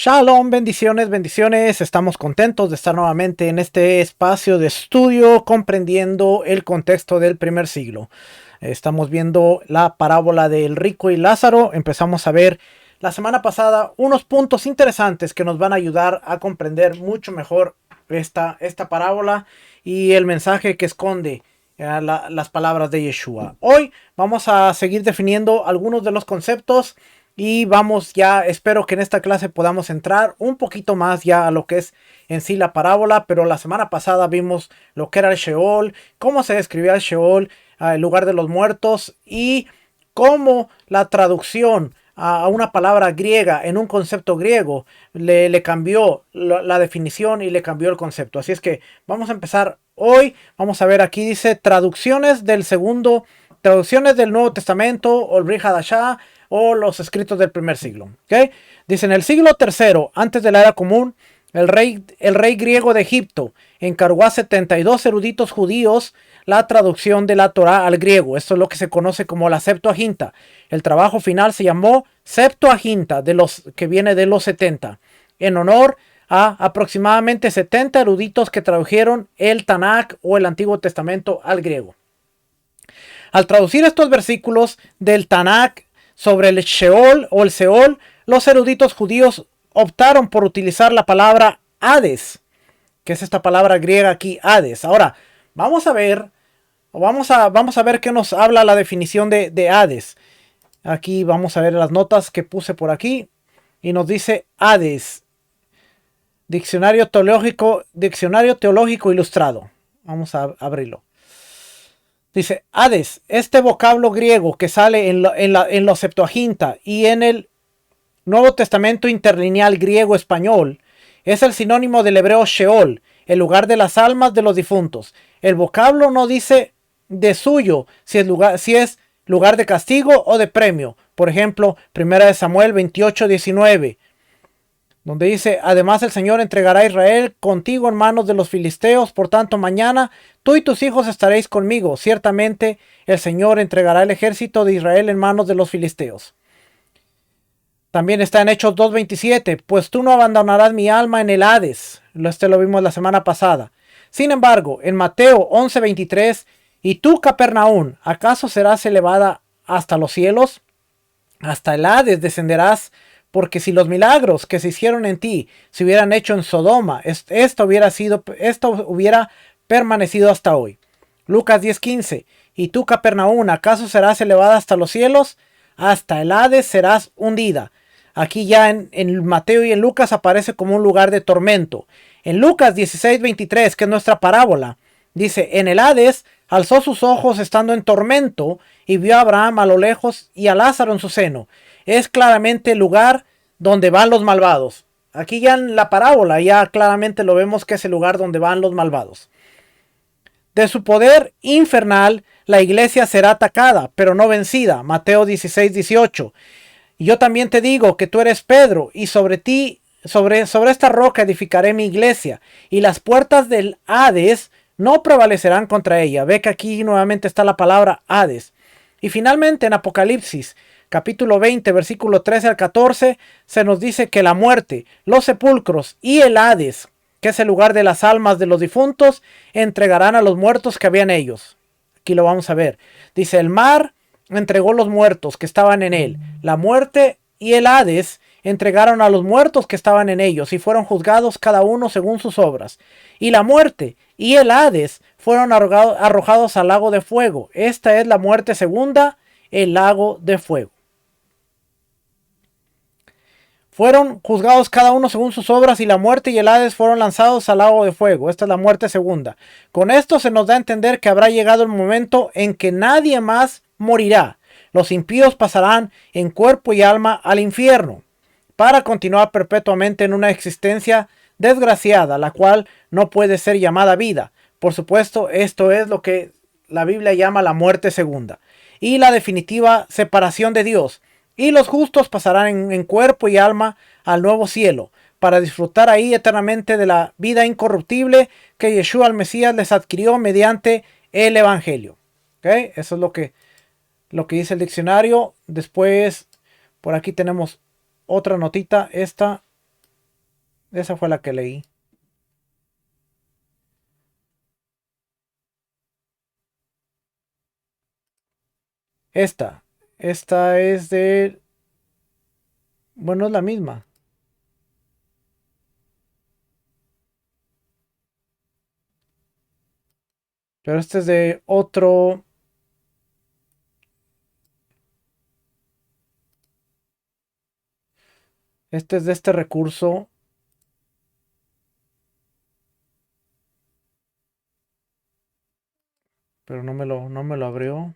Shalom, bendiciones, bendiciones. Estamos contentos de estar nuevamente en este espacio de estudio comprendiendo el contexto del primer siglo. Estamos viendo la parábola del rico y Lázaro. Empezamos a ver la semana pasada unos puntos interesantes que nos van a ayudar a comprender mucho mejor esta parábola y el mensaje que esconde las palabras de Yeshua. Hoy vamos a seguir definiendo algunos de los conceptos. Y vamos ya, espero que en esta clase podamos entrar un poquito más ya a lo que es en sí la parábola, pero la semana pasada vimos lo que era el Sheol, cómo se describía el Sheol, el lugar de los muertos, y cómo la traducción a una palabra griega en un concepto griego le cambió la definición y le cambió el concepto. Así es que vamos a empezar hoy. Vamos a ver, aquí dice traducciones del Nuevo Testamento o el Brit Hadashah o los escritos del primer siglo. ¿Okay? Dice, en el siglo III, antes de la era común, el rey griego de Egipto encargó a 72 eruditos judíos la traducción de la Torá al griego. Esto es lo que se conoce como la Septuaginta. El trabajo final se llamó Septuaginta, que viene de los 70, en honor a aproximadamente 70 eruditos que tradujeron el Tanakh o el Antiguo Testamento al griego. Al traducir estos versículos del Tanakh sobre el Sheol o el Seol, los eruditos judíos optaron por utilizar la palabra Hades, que es esta palabra griega aquí, Hades. Ahora, vamos a ver qué nos habla la definición de Hades. Aquí vamos a ver las notas que puse por aquí y nos dice Hades, diccionario teológico ilustrado. Vamos a abrirlo. Dice, Hades, este vocablo griego que sale en la Septuaginta y en el Nuevo Testamento interlineal griego-español, es el sinónimo del hebreo Sheol, el lugar de las almas de los difuntos. El vocablo no dice de suyo si es lugar de castigo o de premio. Por ejemplo, 1 Samuel 28:19. Donde dice, además el Señor entregará a Israel contigo en manos de los filisteos, por tanto mañana tú y tus hijos estaréis conmigo. Ciertamente el Señor entregará el ejército de Israel en manos de los filisteos. También está en Hechos 2:27, pues tú no abandonarás mi alma en el Hades. Este lo vimos la semana pasada. Sin embargo, en Mateo 11:23, y tú, Capernaún, ¿acaso serás elevada hasta los cielos? Hasta el Hades descenderás. Porque si los milagros que se hicieron en ti se hubieran hecho en Sodoma, esto hubiera permanecido hasta hoy. Lucas 10:15. Y tú, Capernaún, ¿acaso serás elevada hasta los cielos? Hasta el Hades serás hundida. Aquí ya en Mateo y en Lucas aparece como un lugar de tormento. En Lucas 16:23, que es nuestra parábola, dice, en el Hades alzó sus ojos estando en tormento y vio a Abraham a lo lejos y a Lázaro en su seno. Es claramente el lugar donde van los malvados. Aquí ya en la parábola ya claramente lo vemos que es el lugar donde van los malvados. De su poder infernal la iglesia será atacada, pero no vencida. Mateo 16:18. Y yo también te digo que tú eres Pedro, y sobre esta roca edificaré mi iglesia, y las puertas del Hades no prevalecerán contra ella. Ve que aquí nuevamente está la palabra Hades. Y finalmente en Apocalipsis capítulo 20, versículo 13 al 14, se nos dice que la muerte, los sepulcros y el Hades, que es el lugar de las almas de los difuntos, entregarán a los muertos que había en ellos. Aquí lo vamos a ver. Dice, el mar entregó los muertos que estaban en él. La muerte y el Hades entregaron a los muertos que estaban en ellos y fueron juzgados cada uno según sus obras. Y la muerte y el Hades fueron arrojados al lago de fuego. Esta es la muerte segunda, el lago de fuego. Fueron juzgados cada uno según sus obras, y la muerte y el Hades fueron lanzados al lago de fuego. Esta es la muerte segunda. Con esto se nos da a entender que habrá llegado el momento en que nadie más morirá. Los impíos pasarán en cuerpo y alma al infierno, para continuar perpetuamente en una existencia desgraciada, la cual no puede ser llamada vida. Por supuesto, esto es lo que la Biblia llama la muerte segunda, y la definitiva separación de Dios. Y los justos pasarán en cuerpo y alma al nuevo cielo, para disfrutar ahí eternamente de la vida incorruptible que Yeshua el Mesías les adquirió mediante el Evangelio. ¿Okay? Eso es lo que dice el diccionario. Después, por aquí tenemos otra notita. Esta Esa fue la que leí. Esta. Esta es de... Bueno, es la misma. Pero este es de otro... Este es de este recurso. Pero no me lo abrió.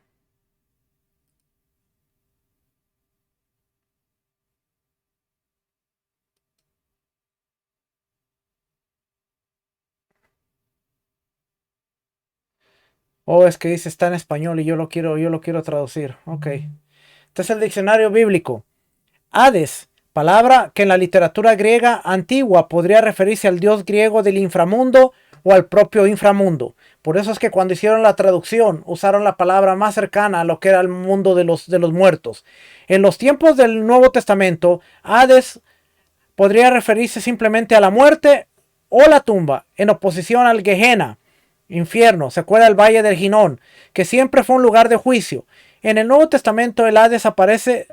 Oh, es que dice está en español y yo lo quiero traducir. Ok. Este es el diccionario bíblico. Hades, palabra que en la literatura griega antigua podría referirse al dios griego del inframundo o al propio inframundo. Por eso es que cuando hicieron la traducción usaron la palabra más cercana a lo que era el mundo de los muertos. En los tiempos del Nuevo Testamento, Hades podría referirse simplemente a la muerte o la tumba, en oposición al Gehenna, infierno, se acuerda el valle del Ginón, que siempre fue un lugar de juicio. En el Nuevo Testamento el Hades aparece,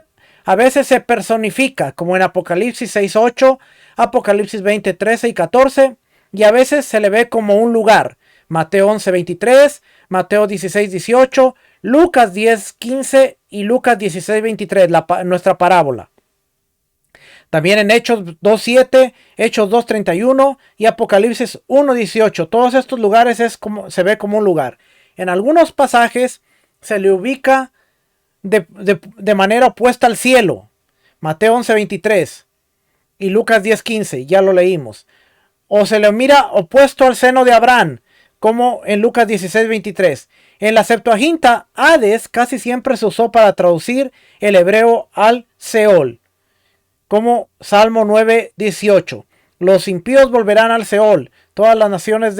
a veces se personifica, como en Apocalipsis 6:8, Apocalipsis 20:13 y 14, y a veces se le ve como un lugar. Mateo 11:23, Mateo 16:18, Lucas 10:15 y Lucas 16:23, nuestra parábola. También en Hechos 2:7, Hechos 2:31 y Apocalipsis 1:18. Todos estos lugares se ve como un lugar. En algunos pasajes se le ubica de manera opuesta al cielo. Mateo 11:23 y Lucas 10:15, ya lo leímos. O se le mira opuesto al seno de Abraham, como en Lucas 16:23. En la Septuaginta, Hades casi siempre se usó para traducir el hebreo al Seol, como Salmo 9:18. Los impíos volverán al Seol, todas las naciones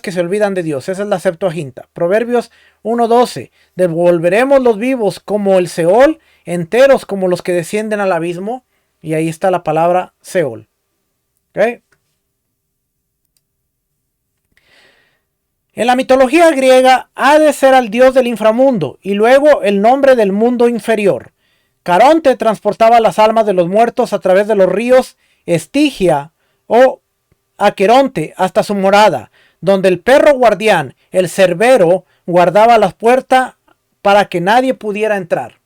que se olvidan de Dios. Esa es la Septuaginta. Proverbios 1:12. Devolveremos los vivos como el Seol, enteros como los que descienden al abismo. Y ahí está la palabra Seol. ¿Okay? En la mitología griega, Hades era el dios del inframundo y luego el nombre del mundo inferior. Caronte transportaba las almas de los muertos a través de los ríos Estigia o Aqueronte hasta su morada, donde el perro guardián, el Cerbero, guardaba las puertas para que nadie pudiera entrar.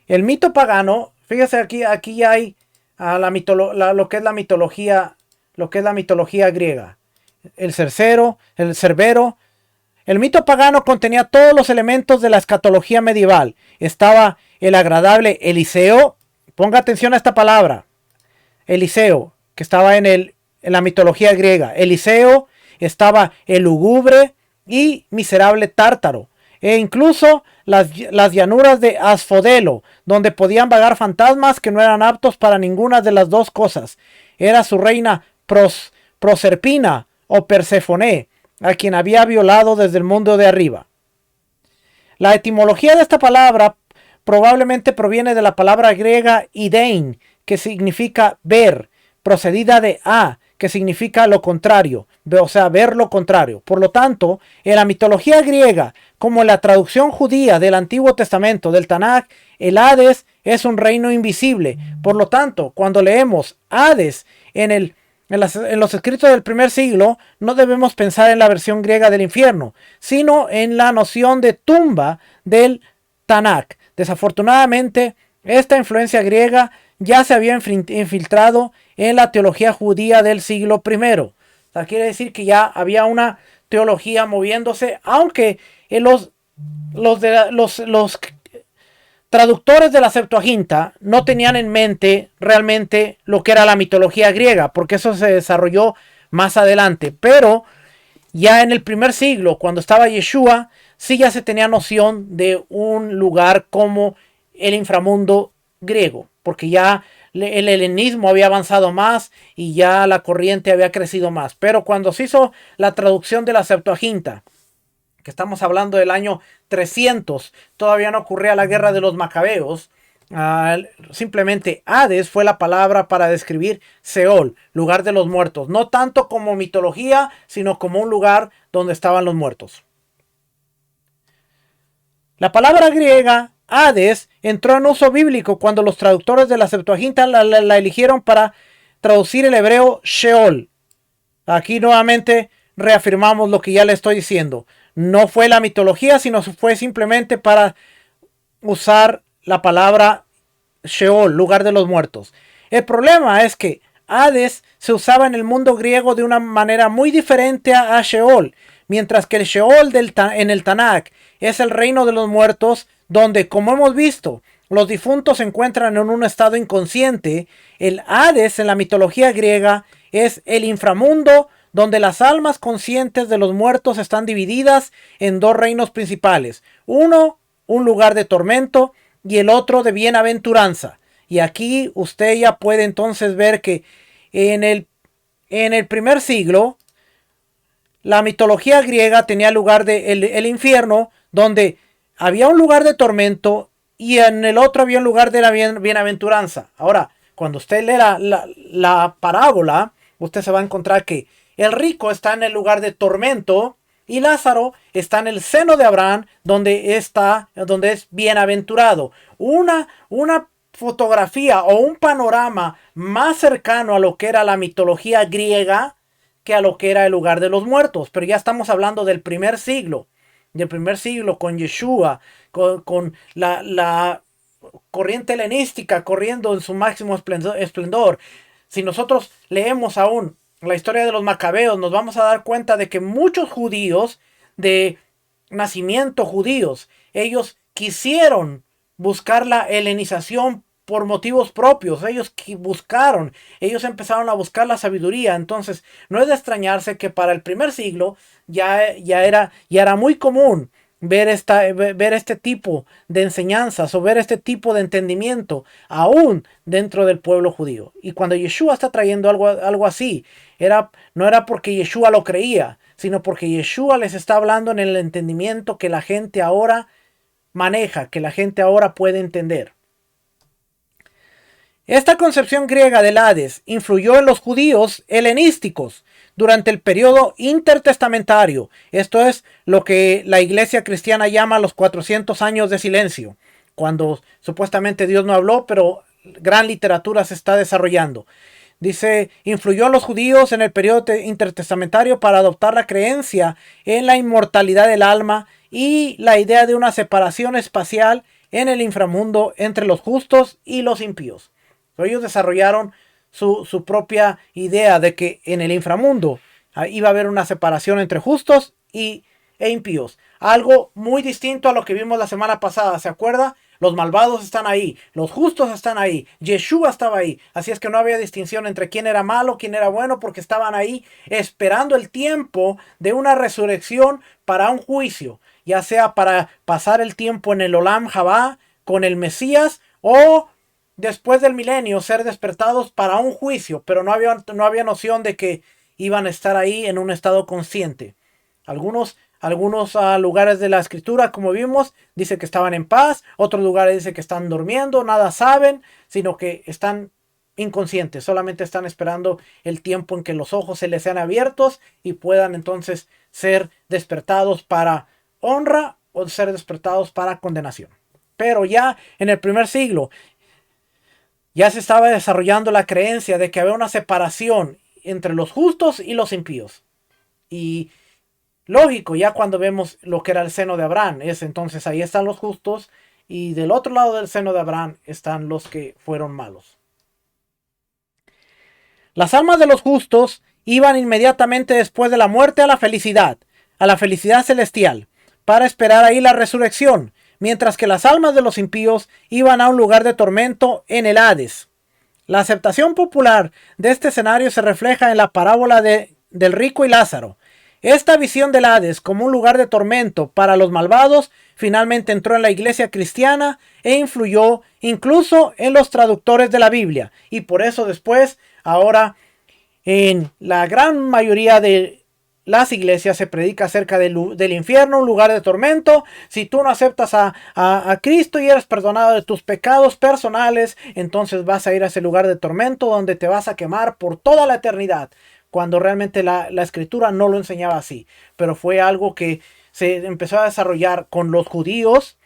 El mito pagano, fíjese aquí hay lo que es la mitología, griega. El Cerbero. El mito pagano contenía todos los elementos de la escatología medieval. Estaba el agradable Eliseo. Ponga atención a esta palabra. Eliseo, que estaba en la mitología griega. Eliseo, estaba el lúgubre y miserable Tártaro. E incluso las llanuras de Asfodelo, donde podían vagar fantasmas que no eran aptos para ninguna de las dos cosas. Era su reina Proserpina o Perséfone, a quien había violado desde el mundo de arriba. La etimología de esta palabra probablemente proviene de la palabra griega idein, que significa ver, procedida de a, que significa lo contrario, o sea, ver lo contrario. Por lo tanto, en la mitología griega, como en la traducción judía del Antiguo Testamento, del Tanaj, el Hades es un reino invisible. Por lo tanto, cuando leemos Hades en los escritos del primer siglo, no debemos pensar en la versión griega del infierno, sino en la noción de tumba del Tanaj. Desafortunadamente, esta influencia griega ya se había infiltrado en la teología judía del siglo I. O sea, quiere decir que ya había una teología moviéndose, aunque los traductores de la Septuaginta no tenían en mente realmente lo que era la mitología griega, porque eso se desarrolló más adelante. Pero ya en el primer siglo, cuando estaba Yeshua, sí ya se tenía noción de un lugar como el inframundo griego, porque ya el helenismo había avanzado más y ya la corriente había crecido más. Pero cuando se hizo la traducción de la Septuaginta, que estamos hablando del año 300, todavía no ocurría la guerra de los macabeos, Simplemente Hades fue la palabra para describir Seol, lugar de los muertos, no tanto como mitología, sino como un lugar donde estaban los muertos. La palabra griega Hades entró en uso bíblico cuando los traductores de la Septuaginta la eligieron para traducir el hebreo Sheol. Aquí nuevamente reafirmamos lo que ya le estoy diciendo. No fue la mitología, sino fue simplemente para usar la palabra Sheol, lugar de los muertos. El problema es que Hades se usaba en el mundo griego de una manera muy diferente a Sheol, mientras que el Sheol en el Tanakh es el reino de los muertos, donde, como hemos visto, los difuntos se encuentran en un estado inconsciente. El Hades en la mitología griega es el inframundo, donde las almas conscientes de los muertos están divididas en dos reinos principales. Uno, un lugar de tormento, y el otro de bienaventuranza. Y aquí usted ya puede entonces ver que en el primer siglo la mitología griega tenía lugar de el infierno, donde había un lugar de tormento y en el otro había un lugar de la bienaventuranza. Ahora, cuando usted lee la parábola, usted se va a encontrar que el rico está en el lugar de tormento y Lázaro está en el seno de Abraham, donde es bienaventurado. Una fotografía o un panorama más cercano a lo que era la mitología griega que a lo que era el lugar de los muertos. Pero ya estamos hablando del primer siglo con Yeshua, con la corriente helenística corriendo en su máximo esplendor. Si nosotros leemos aún la historia de los macabeos, nos vamos a dar cuenta de que muchos judíos de nacimiento judíos, ellos quisieron buscar la helenización por motivos propios. Ellos empezaron a buscar la sabiduría. Entonces no es de extrañarse que para el primer siglo ya era muy común ver este tipo de enseñanzas o ver este tipo de entendimiento aún dentro del pueblo judío. Y cuando Yeshua está trayendo algo así, no era porque Yeshua lo creía, sino porque Yeshua les está hablando en el entendimiento que la gente ahora maneja, que la gente ahora puede entender. Esta concepción griega del Hades influyó en los judíos helenísticos durante el periodo intertestamentario. Esto es lo que la iglesia cristiana llama los 400 años de silencio, cuando supuestamente Dios no habló, pero gran literatura se está desarrollando. Dice, influyó en los judíos en el periodo intertestamentario para adoptar la creencia en la inmortalidad del alma y la idea de una separación espacial en el inframundo entre los justos y los impíos. Ellos desarrollaron su propia idea de que en el inframundo iba a haber una separación entre justos e impíos. Algo muy distinto a lo que vimos la semana pasada, ¿se acuerda? Los malvados están ahí, los justos están ahí, Yeshua estaba ahí. Así es que no había distinción entre quién era malo, quién era bueno, porque estaban ahí esperando el tiempo de una resurrección para un juicio, ya sea para pasar el tiempo en el Olam Jabá con el Mesías o después del milenio ser despertados para un juicio, pero no había noción de que iban a estar ahí en un estado consciente. Algunos lugares de la escritura, como vimos, dice que estaban en paz, otros lugares dice que están durmiendo, nada saben, sino que están inconscientes, solamente están esperando el tiempo en que los ojos se les sean abiertos y puedan entonces ser despertados para honra o ser despertados para condenación. Pero ya en el primer siglo ya se estaba desarrollando la creencia de que había una separación entre los justos y los impíos. Y lógico, ya cuando vemos lo que era el seno de Abraham, entonces ahí están los justos y del otro lado del seno de Abraham están los que fueron malos. Las almas de los justos iban inmediatamente después de la muerte a la felicidad celestial, para esperar ahí la resurrección, mientras que las almas de los impíos iban a un lugar de tormento en el Hades. La aceptación popular de este escenario se refleja en la parábola del rico y Lázaro. Esta visión del Hades como un lugar de tormento para los malvados finalmente entró en la iglesia cristiana e influyó incluso en los traductores de la Biblia. Y por eso después, ahora, en la gran mayoría de las iglesias se predica acerca del infierno, un lugar de tormento. Si tú no aceptas a Cristo y eres perdonado de tus pecados personales, entonces vas a ir a ese lugar de tormento donde te vas a quemar por toda la eternidad, cuando realmente la escritura no lo enseñaba así. Pero fue algo que se empezó a desarrollar con los judíos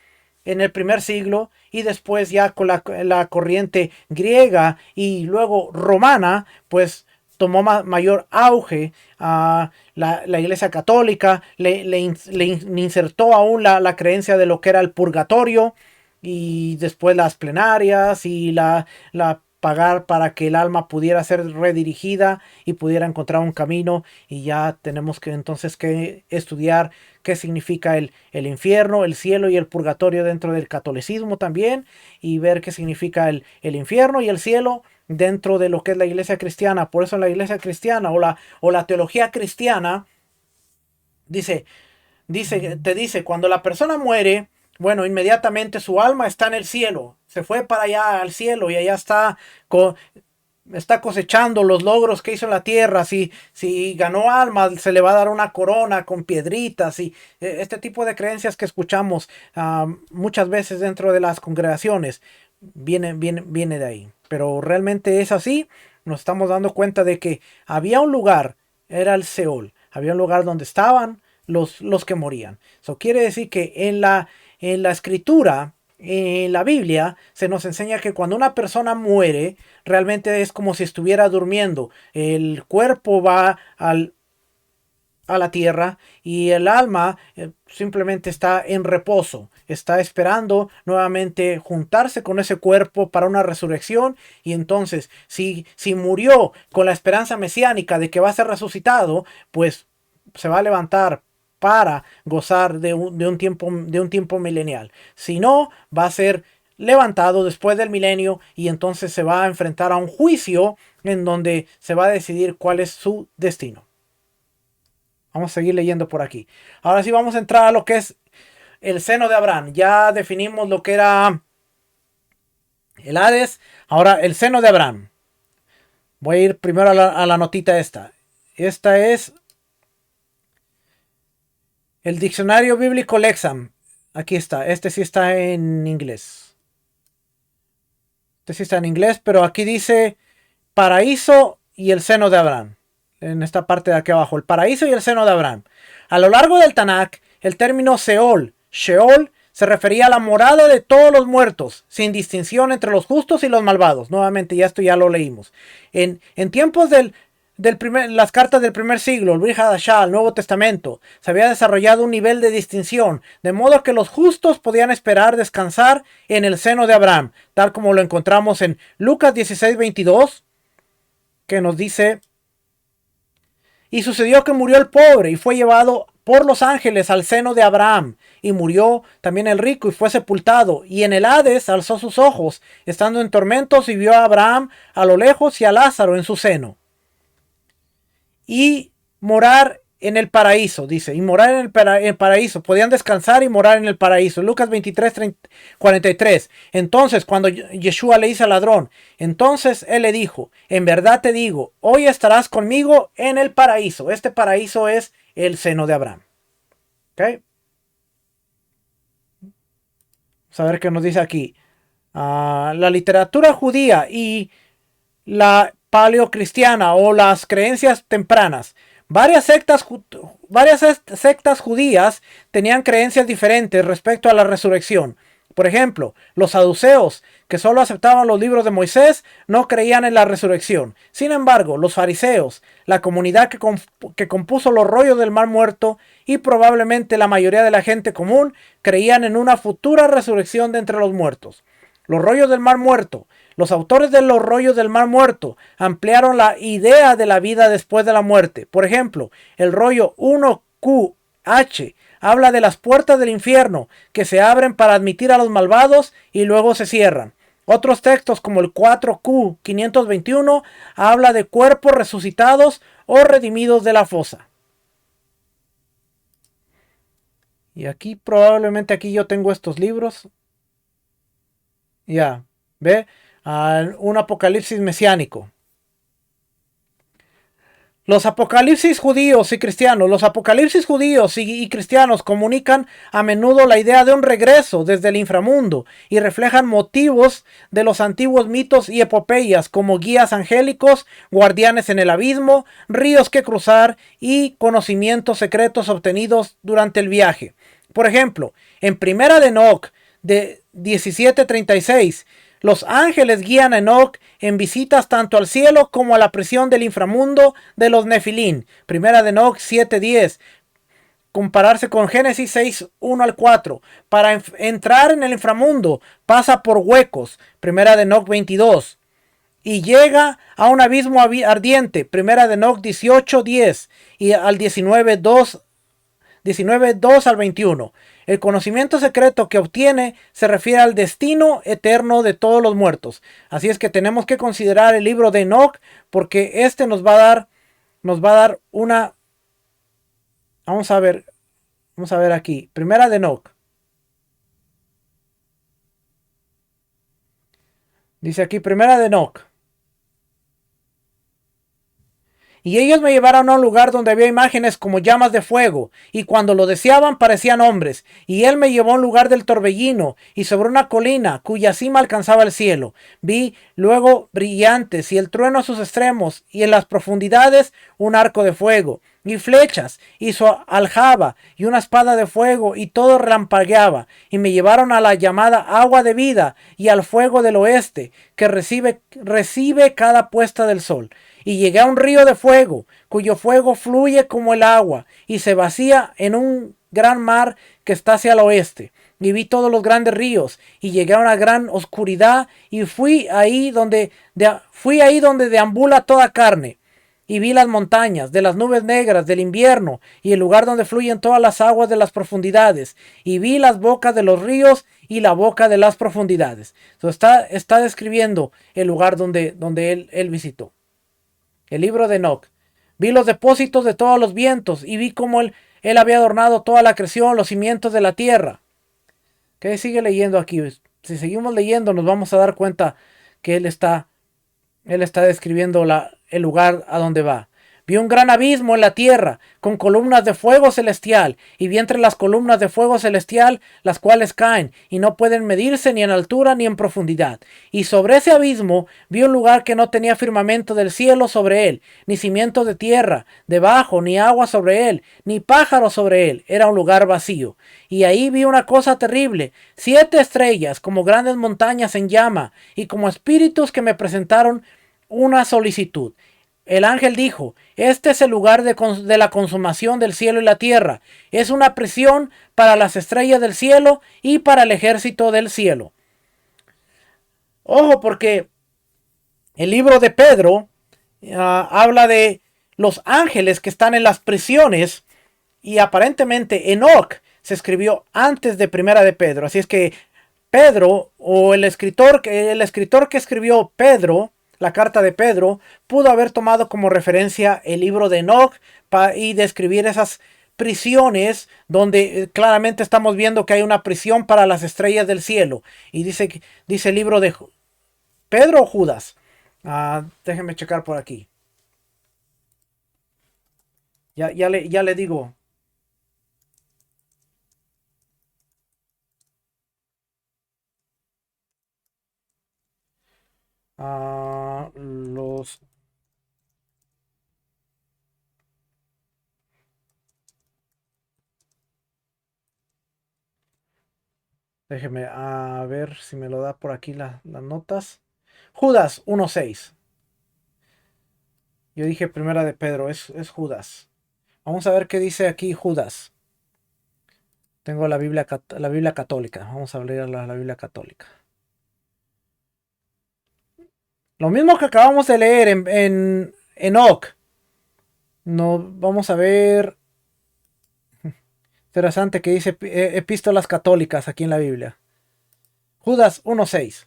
en el primer siglo, y después ya con la corriente griega y luego romana, pues tomó mayor auge. La iglesia católica le insertó aún la creencia de lo que era el purgatorio, y después las plenarias y la pagar para que el alma pudiera ser redirigida y pudiera encontrar un camino. Y ya tenemos que entonces que estudiar qué significa el infierno, el cielo y el purgatorio dentro del catolicismo también, y ver qué significa el infierno y el cielo dentro de lo que es la iglesia cristiana. Por eso la iglesia cristiana o la teología cristiana dice, te dice, cuando la persona muere, bueno, inmediatamente su alma está en el cielo, se fue para allá al cielo y allá está cosechando los logros que hizo en la tierra. Si ganó almas, se le va a dar una corona con piedritas y este tipo de creencias que escuchamos muchas veces dentro de las congregaciones, viene de ahí. Pero realmente es así. Nos estamos dando cuenta de que había un lugar, era el Seol, había un lugar donde estaban los que morían. Eso quiere decir que en la escritura, en la Biblia, se nos enseña que cuando una persona muere, realmente es como si estuviera durmiendo. El cuerpo va a la tierra y el alma simplemente está en reposo, está esperando nuevamente juntarse con ese cuerpo para una resurrección. Y entonces, si murió con la esperanza mesiánica de que va a ser resucitado, pues se va a levantar para gozar de un tiempo milenial. Si no, va a ser levantado después del milenio, y entonces se va a enfrentar a un juicio en donde se va a decidir cuál es su destino. Vamos a seguir leyendo por aquí. Ahora sí vamos a entrar a lo que es el seno de Abraham. Ya definimos lo que era el Hades. Ahora el seno de Abraham. Voy a ir primero a la notita esta. Esta es el diccionario bíblico Lexham. Aquí está. Este sí está en inglés. Este sí está en inglés, pero aquí dice paraíso y el seno de Abraham. En esta parte de aquí abajo, el paraíso y el seno de Abraham. A lo largo del Tanakh, el término Seol, Sheol, se refería a la morada de todos los muertos, sin distinción entre los justos y los malvados. Nuevamente, ya esto ya lo leímos. En tiempos las cartas del primer siglo, el Brit Hadashah, el Nuevo Testamento, se había desarrollado un nivel de distinción, de modo que los justos podían esperar descansar en el seno de Abraham, tal como lo encontramos en Lucas 16:22, que nos dice: y sucedió que murió el pobre y fue llevado por los ángeles al seno de Abraham. Y murió también el rico y fue sepultado. Y en el Hades alzó sus ojos, estando en tormentos, y vio a Abraham a lo lejos y a Lázaro en su seno. Y morar en el paraíso, dice, y morar en el paraíso, podían descansar y morar en el paraíso. Lucas 23:43. Entonces, cuando Yeshua le dice al ladrón, entonces él le dijo: en verdad te digo, hoy estarás conmigo en el paraíso. Este paraíso es el seno de Abraham. ¿Ok? Vamos a ver qué nos dice aquí. La literatura judía y la paleocristiana o las creencias tempranas. Varias sectas judías tenían creencias diferentes respecto a la resurrección. Por ejemplo, los saduceos, que solo aceptaban los libros de Moisés, no creían en la resurrección. Sin embargo, los fariseos, la comunidad que compuso los rollos del Mar Muerto, y probablemente la mayoría de la gente común, creían en una futura resurrección de entre los muertos. Los rollos del Mar Muerto. Los autores de los rollos del Mar Muerto ampliaron la idea de la vida después de la muerte. Por ejemplo, el rollo 1QH habla de las puertas del infierno que se abren para admitir a los malvados y luego se cierran. Otros textos, como el 4Q521, habla de cuerpos resucitados o redimidos de la fosa. Y aquí probablemente aquí yo tengo estos libros. Ya, ¿ve? Un apocalipsis mesiánico. Los apocalipsis judíos y cristianos, los apocalipsis judíos y cristianos comunican a menudo la idea de un regreso desde el inframundo y reflejan motivos de los antiguos mitos y epopeyas como guías angélicos, guardianes en el abismo, ríos que cruzar y conocimientos secretos obtenidos durante el viaje. Por ejemplo, en Primera de Enoc de 17:36, los ángeles guían a Enoc en visitas tanto al cielo como a la prisión del inframundo de los Nefilín. Primera de Enoc 7:10. Compararse con Génesis 6:1 al 4. Para entrar en el inframundo pasa por huecos. Primera de Enoc 22. Y llega a un abismo ardiente. Primera de Enoc 18:10 y al 19:2 al 21. El conocimiento secreto que obtiene se refiere al destino eterno de todos los muertos. Así es que tenemos que considerar el libro de Enoc, porque este nos va a dar una... Vamos a ver aquí. Primera de Enoc. Dice aquí, Primera de Enoc. Y ellos me llevaron a un lugar donde había imágenes como llamas de fuego, y cuando lo deseaban parecían hombres. Y él me llevó a un lugar del torbellino, y sobre una colina, cuya cima alcanzaba el cielo. Vi luego brillantes, y el trueno a sus extremos, y en las profundidades un arco de fuego, y flechas, y su aljaba, y una espada de fuego, y todo relampagueaba. Y me llevaron a la llamada agua de vida, y al fuego del oeste, que recibe cada puesta del sol. Y llegué a un río de fuego, cuyo fuego fluye como el agua, y se vacía en un gran mar que está hacia el oeste. Y vi todos los grandes ríos, y llegué a una gran oscuridad, y fui ahí donde deambula toda carne. Y vi las montañas, de las nubes negras del invierno, y el lugar donde fluyen todas las aguas de las profundidades. Y vi las bocas de los ríos y la boca de las profundidades. Entonces está describiendo el lugar donde él visitó. El libro de Enoc. Vi los depósitos de todos los vientos y vi cómo él había adornado toda la creación, los cimientos de la tierra. ¿Qué sigue leyendo aquí? Si seguimos leyendo nos vamos a dar cuenta que él está describiendo el lugar a donde va. Vi un gran abismo en la tierra, con columnas de fuego celestial, y vi entre las columnas de fuego celestial, las cuales caen, y no pueden medirse ni en altura ni en profundidad. Y sobre ese abismo vi un lugar que no tenía firmamento del cielo sobre él, ni cimientos de tierra debajo, ni agua sobre él, ni pájaros sobre él. Era un lugar vacío. Y ahí vi una cosa terrible, 7 estrellas, como grandes montañas en llama, y como espíritus que me presentaron una solicitud. El ángel dijo, este es el lugar de la consumación del cielo y la tierra. Es una prisión para las estrellas del cielo y para el ejército del cielo. Ojo, porque el libro de Pedro habla de los ángeles que están en las prisiones, y aparentemente Enoc se escribió antes de Primera de Pedro. Así es que Pedro, o el escritor que escribió Pedro, la carta de Pedro, pudo haber tomado como referencia el libro de Enoc y describir esas prisiones donde claramente estamos viendo que hay una prisión para las estrellas del cielo. Y dice el libro de Pedro o Judas. Déjenme checar por aquí. Ya le digo. Los... Déjeme a ver si me lo da por aquí las notas. Judas 1:6. Yo dije Primera de Pedro, es Judas. Vamos a ver qué dice aquí Judas. Tengo la Biblia católica. Vamos a leer la Biblia católica. Lo mismo que acabamos de leer en Enoc. No, vamos a ver. Interesante que dice epístolas católicas aquí en la Biblia. Judas 1:6.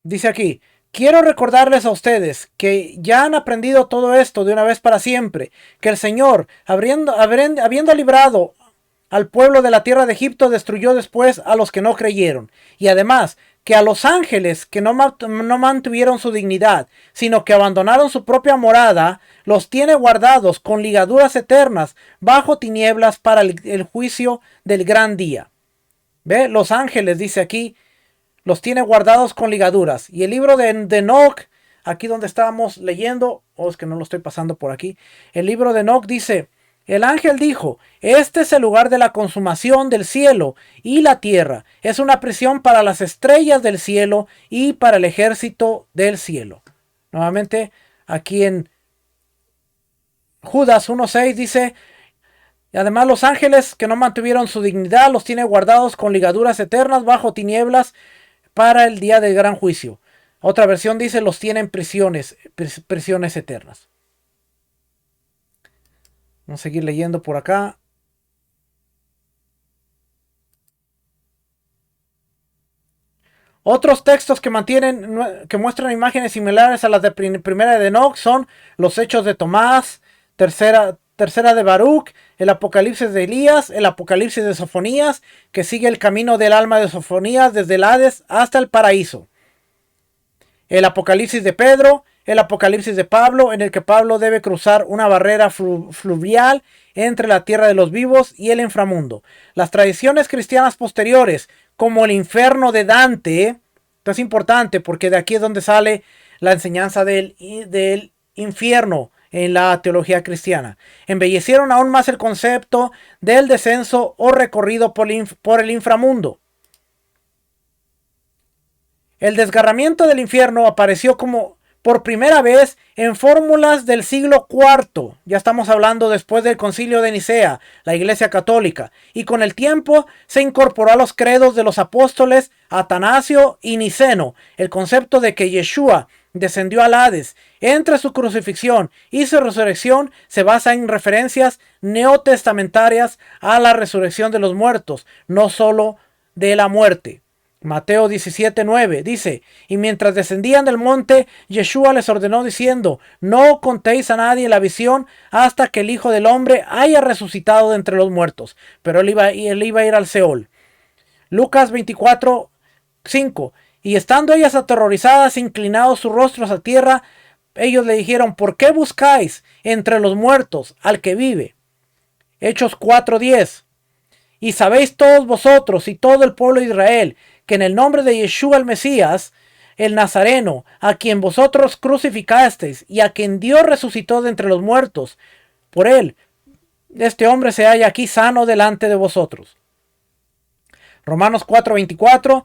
Dice aquí, quiero recordarles a ustedes que ya han aprendido todo esto de una vez para siempre, que el Señor, habiendo librado al pueblo de la tierra de Egipto, destruyó después a los que no creyeron. Y además, que a los ángeles que no mantuvieron su dignidad, sino que abandonaron su propia morada, los tiene guardados con ligaduras eternas bajo tinieblas para el juicio del gran día. ¿Ve? Los ángeles, dice aquí, los tiene guardados con ligaduras. Y el libro de Enoch, aquí donde estábamos leyendo, es que no lo estoy pasando por aquí, el libro de Enoch dice: el ángel dijo, este es el lugar de la consumación del cielo y la tierra. Es una prisión para las estrellas del cielo y para el ejército del cielo. Nuevamente, aquí en Judas 1.6 dice: y además los ángeles que no mantuvieron su dignidad los tiene guardados con ligaduras eternas bajo tinieblas para el día del gran juicio. Otra versión dice: los tiene en prisiones eternas. Vamos a seguir leyendo por acá. Otros textos que muestran imágenes similares a las de primera de Enoch son los Hechos de Tomás, tercera de Baruch, el Apocalipsis de Elías, el Apocalipsis de Sofonías, que sigue el camino del alma de Sofonías desde el Hades hasta el paraíso. El Apocalipsis de Pedro, el Apocalipsis de Pablo, en el que Pablo debe cruzar una barrera fluvial entre la tierra de los vivos y el inframundo. Las tradiciones cristianas posteriores, como el infierno de Dante, esto es importante porque de aquí es donde sale la enseñanza del infierno en la teología cristiana, embellecieron aún más el concepto del descenso o recorrido por el inframundo. El desgarramiento del infierno apareció como por primera vez en fórmulas del siglo IV. Ya estamos hablando después del Concilio de Nicea, la Iglesia Católica. Y con el tiempo se incorporó a los credos de los apóstoles Atanasio y Niceno el concepto de que Yeshua descendió al Hades. Entre su crucifixión y su resurrección se basa en referencias neotestamentarias a la resurrección de los muertos, no solo de la muerte. Mateo 17:9 dice: y mientras descendían del monte, Yeshua les ordenó diciendo: no contéis a nadie la visión hasta que el Hijo del Hombre haya resucitado de entre los muertos. Pero él iba a ir al Seol. Lucas 24:5: y estando ellas aterrorizadas, inclinados sus rostros a tierra, ellos le dijeron: ¿por qué buscáis entre los muertos al que vive? Hechos 4:10: y sabéis todos vosotros y todo el pueblo de Israel que en el nombre de Yeshua el Mesías, el Nazareno, a quien vosotros crucificasteis y a quien Dios resucitó de entre los muertos, por él, este hombre se halla aquí sano delante de vosotros. Romanos 4:24: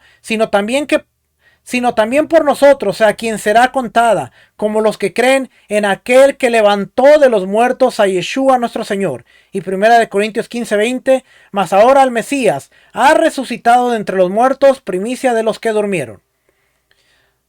sino también por nosotros, a quien será contada, como los que creen en aquel que levantó de los muertos a Yeshua nuestro Señor. Y 1 Corintios 15:20: mas ahora el Mesías ha resucitado de entre los muertos, primicia de los que durmieron.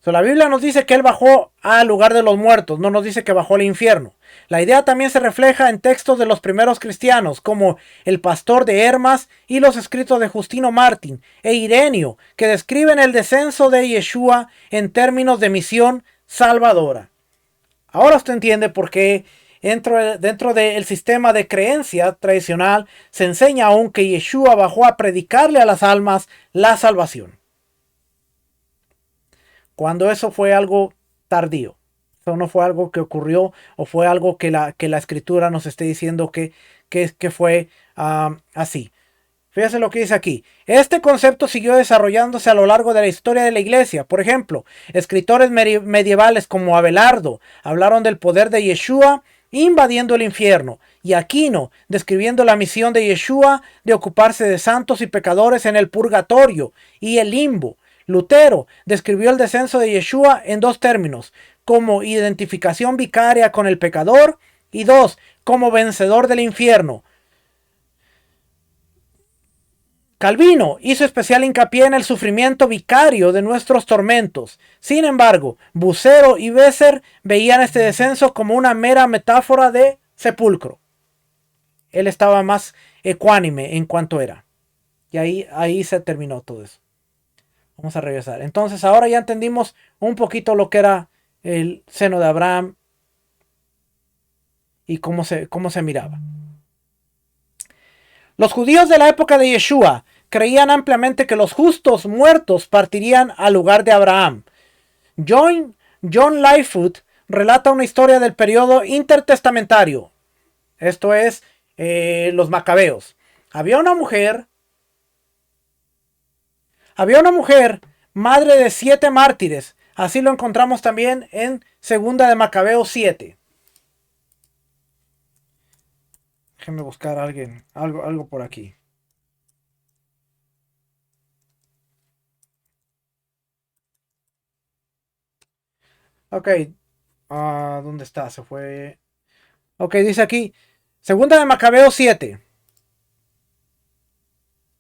La Biblia nos dice que Él bajó al lugar de los muertos, no nos dice que bajó al infierno. La idea también se refleja en textos de los primeros cristianos, como el Pastor de Hermas y los escritos de Justino Mártir e Ireneo, que describen el descenso de Yeshua en términos de misión salvadora. Ahora usted entiende por qué dentro del sistema de creencia tradicional se enseña aún que Yeshua bajó a predicarle a las almas la salvación, cuando eso fue algo tardío. Eso no fue algo que ocurrió o fue algo que la escritura nos esté diciendo que fue así. Fíjese lo que dice aquí. Este concepto siguió desarrollándose a lo largo de la historia de la iglesia. Por ejemplo, escritores medievales como Abelardo hablaron del poder de Yeshua invadiendo el infierno, y Aquino describiendo la misión de Yeshua de ocuparse de santos y pecadores en el purgatorio y el limbo. Lutero describió el descenso de Yeshua en dos términos: como identificación vicaria con el pecador, y dos, como vencedor del infierno. Calvino hizo especial hincapié en el sufrimiento vicario de nuestros tormentos. Sin embargo, Bucero y Besser veían este descenso como una mera metáfora de sepulcro. Él estaba más ecuánime en cuanto era. Y ahí se terminó todo eso. Vamos a regresar. Entonces ahora ya entendimos un poquito lo que era el seno de Abraham y cómo se miraba. Los judíos de la época de Yeshua creían ampliamente que los justos muertos partirían al lugar de Abraham. John Lightfoot relata una historia del periodo intertestamentario, esto es, los macabeos. Había una mujer, madre de 7 mártires. Así lo encontramos también en Segunda de Macabeos 7. Déjenme buscar a alguien, algo por aquí. Ok, ¿dónde está? Se fue. Ok, dice aquí, Segunda de Macabeos 7.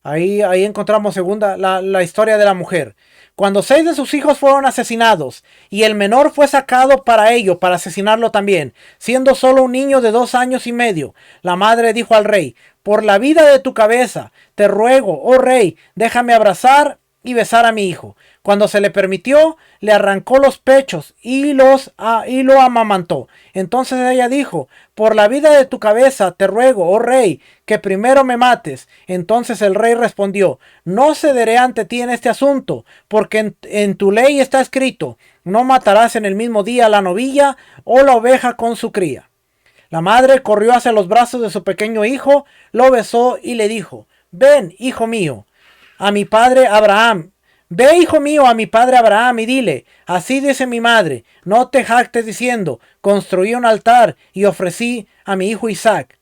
Ahí encontramos la historia de la mujer. Cuando 6 de sus hijos fueron asesinados y el menor fue sacado para ello, para asesinarlo también, siendo solo un niño de 2 años y medio, la madre dijo al rey: por la vida de tu cabeza, te ruego, oh rey, déjame abrazar y besar a mi hijo. Cuando se le permitió, le arrancó los pechos y lo amamantó. Entonces ella dijo: por la vida de tu cabeza, te ruego, oh rey, que primero me mates. Entonces el rey respondió: no cederé ante ti en este asunto, porque en tu ley está escrito: no matarás en el mismo día la novilla o la oveja con su cría. La madre corrió hacia los brazos de su pequeño hijo, lo besó y le dijo: ven, hijo mío, a mi padre Abraham. Ve, hijo mío, a mi padre Abraham y dile: así dice mi madre, no te jactes diciendo: construí un altar y ofrecí a mi hijo Isaac.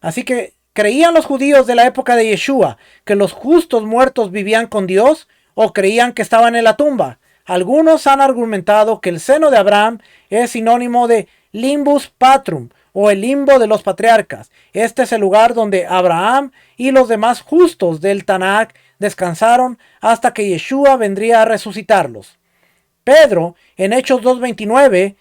Así que, ¿creían los judíos de la época de Yeshua que los justos muertos vivían con Dios, o creían que estaban en la tumba? Algunos han argumentado que el seno de Abraham es sinónimo de limbus patrum, o el limbo de los patriarcas. Este es el lugar donde Abraham y los demás justos del Tanakh descansaron hasta que Yeshua vendría a resucitarlos. Pedro, en Hechos 2:29,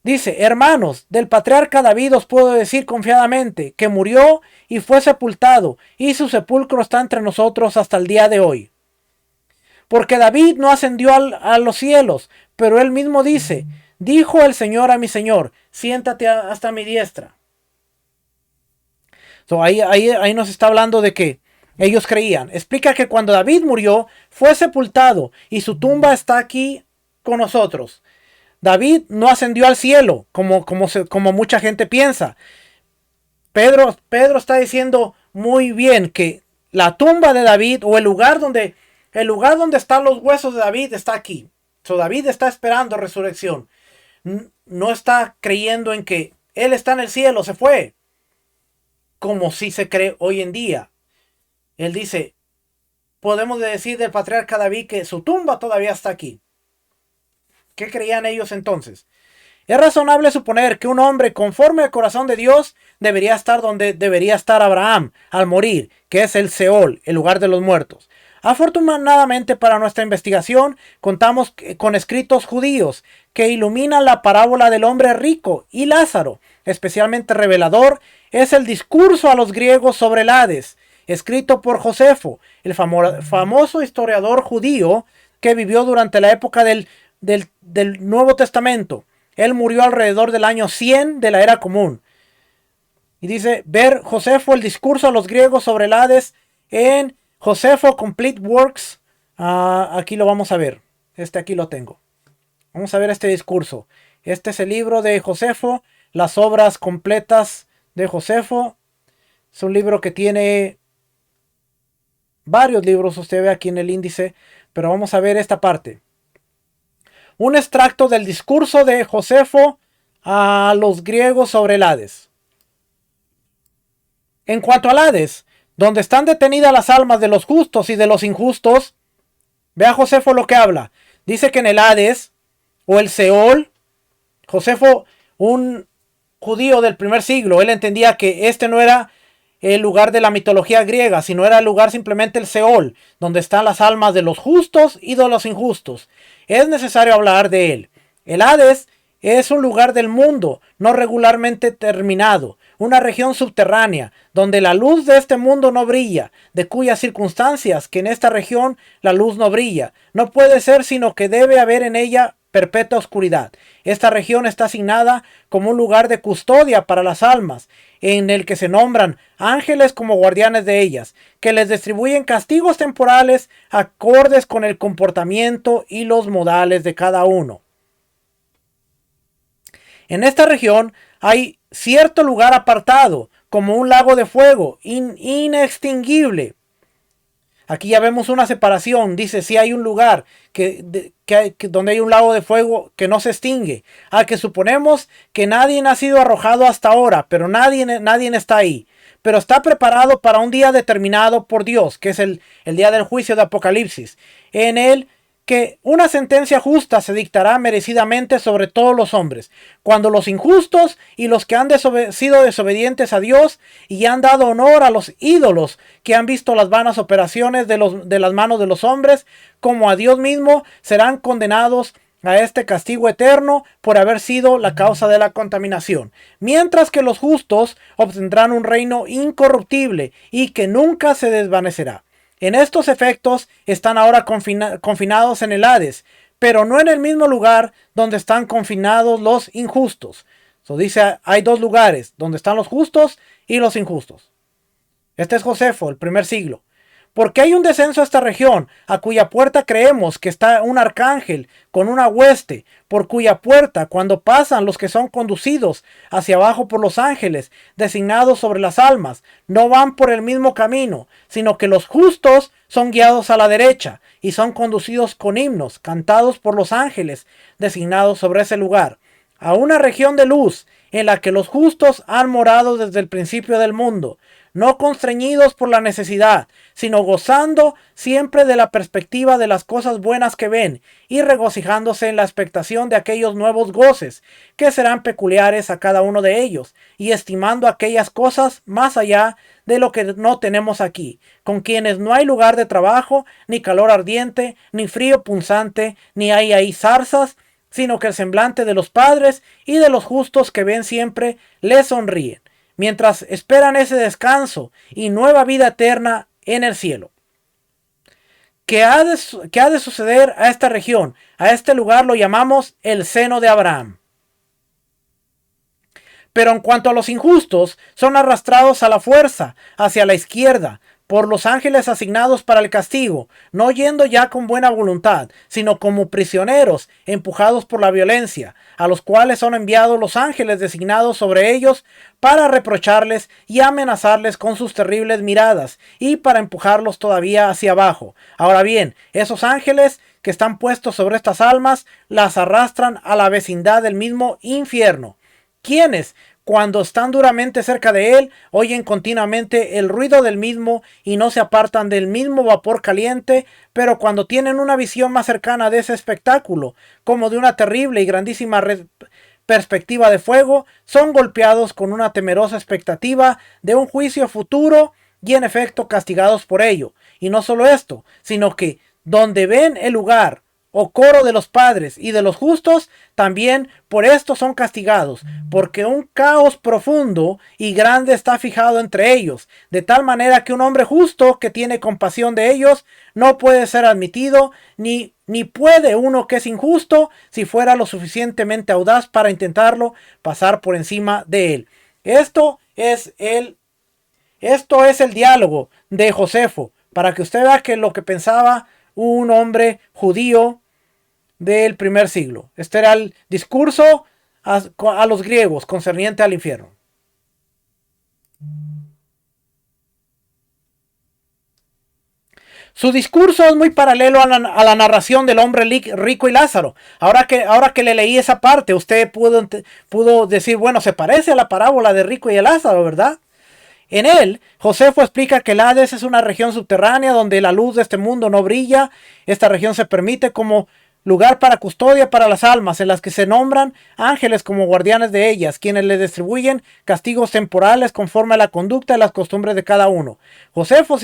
dice: hermanos, del patriarca David os puedo decir confiadamente que murió y fue sepultado, y su sepulcro está entre nosotros hasta el día de hoy. Porque David no ascendió a los cielos, pero él mismo dice: dijo el Señor a mi Señor, siéntate hasta mi diestra. Ahí nos está hablando de que ellos creían. Explica que cuando David murió, fue sepultado y su tumba está aquí con nosotros. David no ascendió al cielo, como mucha gente piensa. Pedro está diciendo muy bien que la tumba de David, o el lugar donde están los huesos de David, está aquí. David está esperando resurrección. No está creyendo en que él está en el cielo, se fue, como si se cree hoy en día. Él dice: podemos decir del patriarca David que su tumba todavía está aquí. ¿Qué creían ellos entonces? Es razonable suponer que un hombre conforme al corazón de Dios debería estar donde debería estar Abraham al morir, que es el Seol, el lugar de los muertos. Afortunadamente para nuestra investigación contamos con escritos judíos que iluminan la parábola del hombre rico y Lázaro. Especialmente revelador es el discurso a los griegos sobre el Hades, escrito por Josefo, el famoso historiador judío que vivió durante la época del Nuevo Testamento. Él murió alrededor del año 100 de la era común. Y dice: ver Josefo, el discurso a los griegos sobre el Hades, en Josefo Complete Works. Aquí lo vamos a ver. Aquí lo tengo. Vamos a ver este discurso. Este es el libro de Josefo, las obras completas de Josefo. Es un libro que tiene varios libros, usted ve aquí en el índice, pero vamos a ver esta parte. Un extracto del discurso de Josefo a los griegos sobre el Hades. En cuanto al Hades, donde están detenidas las almas de los justos y de los injustos, vea Josefo lo que habla. Dice que en el Hades, o el Seol, Josefo, un judío del primer siglo, él entendía que este no era el lugar de la mitología griega, sino era el lugar simplemente el Seol, donde están las almas de los justos y de los injustos. Es necesario hablar de él. El Hades es un lugar del mundo no regularmente terminado, una región subterránea, donde la luz de este mundo no brilla, de cuyas circunstancias que en esta región la luz no brilla. No puede ser sino que debe haber en ella perpetua oscuridad. Esta región está asignada como un lugar de custodia para las almas, en el que se nombran ángeles como guardianes de ellas, que les distribuyen castigos temporales acordes con el comportamiento y los modales de cada uno. En esta región hay cierto lugar apartado, como un lago de fuego inextinguible. Aquí ya vemos una separación. Dice, si hay un lugar donde hay un lago de fuego que no se extingue, al que suponemos que nadie ha sido arrojado hasta ahora, pero nadie está ahí. Pero está preparado para un día determinado por Dios, que es el día del juicio de Apocalipsis. En él que una sentencia justa se dictará merecidamente sobre todos los hombres, cuando los injustos y los que han sido desobedientes a Dios y han dado honor a los ídolos, que han visto las vanas operaciones de las manos de los hombres, como a Dios mismo, serán condenados a este castigo eterno por haber sido la causa de la contaminación, mientras que los justos obtendrán un reino incorruptible y que nunca se desvanecerá. En estos efectos están ahora confinados en el Hades, pero no en el mismo lugar donde están confinados los injustos. Dice, hay dos lugares, donde están los justos y los injustos. Este es Josefo, el primer siglo. Porque hay un descenso a esta región, a cuya puerta creemos que está un arcángel con una hueste, por cuya puerta, cuando pasan los que son conducidos hacia abajo por los ángeles, designados sobre las almas, no van por el mismo camino, sino que los justos son guiados a la derecha, y son conducidos con himnos, cantados por los ángeles, designados sobre ese lugar, a una región de luz, en la que los justos han morado desde el principio del mundo, no constreñidos por la necesidad, sino gozando siempre de la perspectiva de las cosas buenas que ven y regocijándose en la expectación de aquellos nuevos goces que serán peculiares a cada uno de ellos, y estimando aquellas cosas más allá de lo que no tenemos aquí, con quienes no hay lugar de trabajo, ni calor ardiente, ni frío punzante, ni hay ahí zarzas, sino que el semblante de los padres y de los justos que ven siempre les sonríen, mientras esperan ese descanso y nueva vida eterna en el cielo. ¿Qué ha de suceder a esta región? A este lugar lo llamamos el seno de Abraham. Pero en cuanto a los injustos, son arrastrados a la fuerza hacia la izquierda por los ángeles asignados para el castigo, no yendo ya con buena voluntad, sino como prisioneros empujados por la violencia, a los cuales son enviados los ángeles designados sobre ellos para reprocharles y amenazarles con sus terribles miradas y para empujarlos todavía hacia abajo. Ahora bien, esos ángeles que están puestos sobre estas almas las arrastran a la vecindad del mismo infierno, quienes, cuando están duramente cerca de él, oyen continuamente el ruido del mismo y no se apartan del mismo vapor caliente, pero cuando tienen una visión más cercana de ese espectáculo, como de una terrible y grandísima perspectiva de fuego, son golpeados con una temerosa expectativa de un juicio futuro y en efecto castigados por ello. Y no solo esto, sino que donde ven el lugar o coro de los padres y de los justos, también por esto son castigados, porque un caos profundo y grande está fijado entre ellos, de tal manera que un hombre justo que tiene compasión de ellos no puede ser admitido, ni puede uno que es injusto, si fuera lo suficientemente audaz para intentarlo, pasar por encima de él. Esto es el diálogo de Josefo, para que usted vea que lo que pensaba un hombre judío del primer siglo. Este era el discurso a los griegos concerniente al infierno. Su discurso es muy paralelo a la narración del hombre rico y Lázaro. Ahora que le leí esa parte, usted pudo decir, bueno, se parece a la parábola de rico y el Lázaro, ¿verdad? En él, Josefo explica que el Hades es una región subterránea donde la luz de este mundo no brilla. Esta región se permite como lugar para custodia para las almas, en las que se nombran ángeles como guardianes de ellas, quienes le distribuyen castigos temporales conforme a la conducta y las costumbres de cada uno. Josefo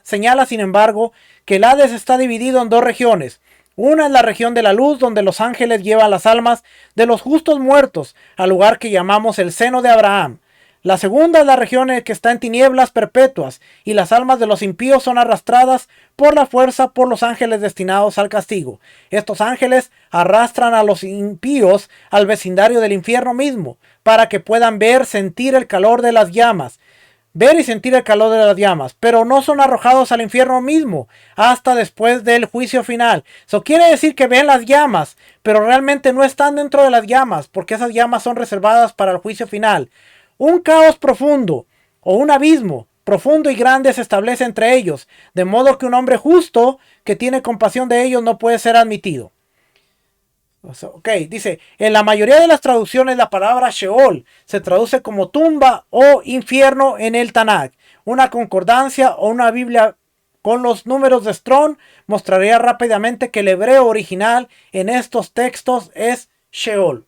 señala, sin embargo, que el Hades está dividido en dos regiones. Una es la región de la luz, donde los ángeles llevan las almas de los justos muertos al lugar que llamamos el seno de Abraham. La segunda es la región que está en tinieblas perpetuas, y las almas de los impíos son arrastradas por la fuerza por los ángeles destinados al castigo. Estos ángeles arrastran a los impíos al vecindario del infierno mismo, para que puedan ver, sentir el calor de las llamas. Ver y sentir el calor de las llamas, pero no son arrojados al infierno mismo hasta después del juicio final. Eso quiere decir que ven las llamas, pero realmente no están dentro de las llamas, porque esas llamas son reservadas para el juicio final. Un caos profundo o un abismo profundo y grande se establece entre ellos, de modo que un hombre justo que tiene compasión de ellos no puede ser admitido. Ok, dice, en la mayoría de las traducciones la palabra Sheol se traduce como tumba o infierno en el Tanakh. Una concordancia o una Biblia con los números de Strong mostraría rápidamente que el hebreo original en estos textos es Sheol.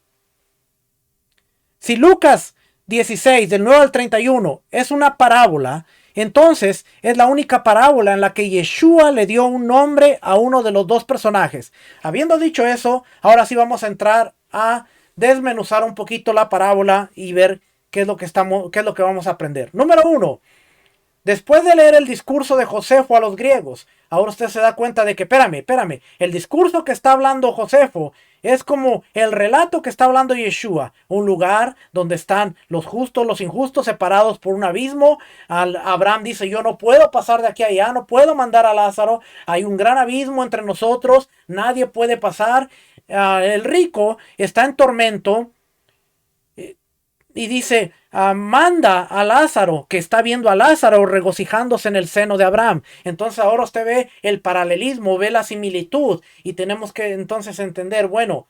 Si Lucas 16 del 9 al 31 es una parábola, entonces es la única parábola en la que Yeshua le dio un nombre a uno de los dos personajes. Habiendo dicho eso, ahora sí vamos a entrar a desmenuzar un poquito la parábola y ver qué es lo que vamos a aprender. Número 1. Después de leer el discurso de Josefo a los griegos, ahora usted se da cuenta de que, espérame, el discurso que está hablando Josefo es como el relato que está hablando Yeshua, un lugar donde están los justos, los injustos separados por un abismo. Abraham dice, yo no puedo pasar de aquí a allá, no puedo mandar a Lázaro, hay un gran abismo entre nosotros, nadie puede pasar. El rico está en tormento. Y dice, manda a Lázaro, que está viendo a Lázaro regocijándose en el seno de Abraham. Entonces ahora usted ve el paralelismo, ve la similitud. Y tenemos que entonces entender, bueno,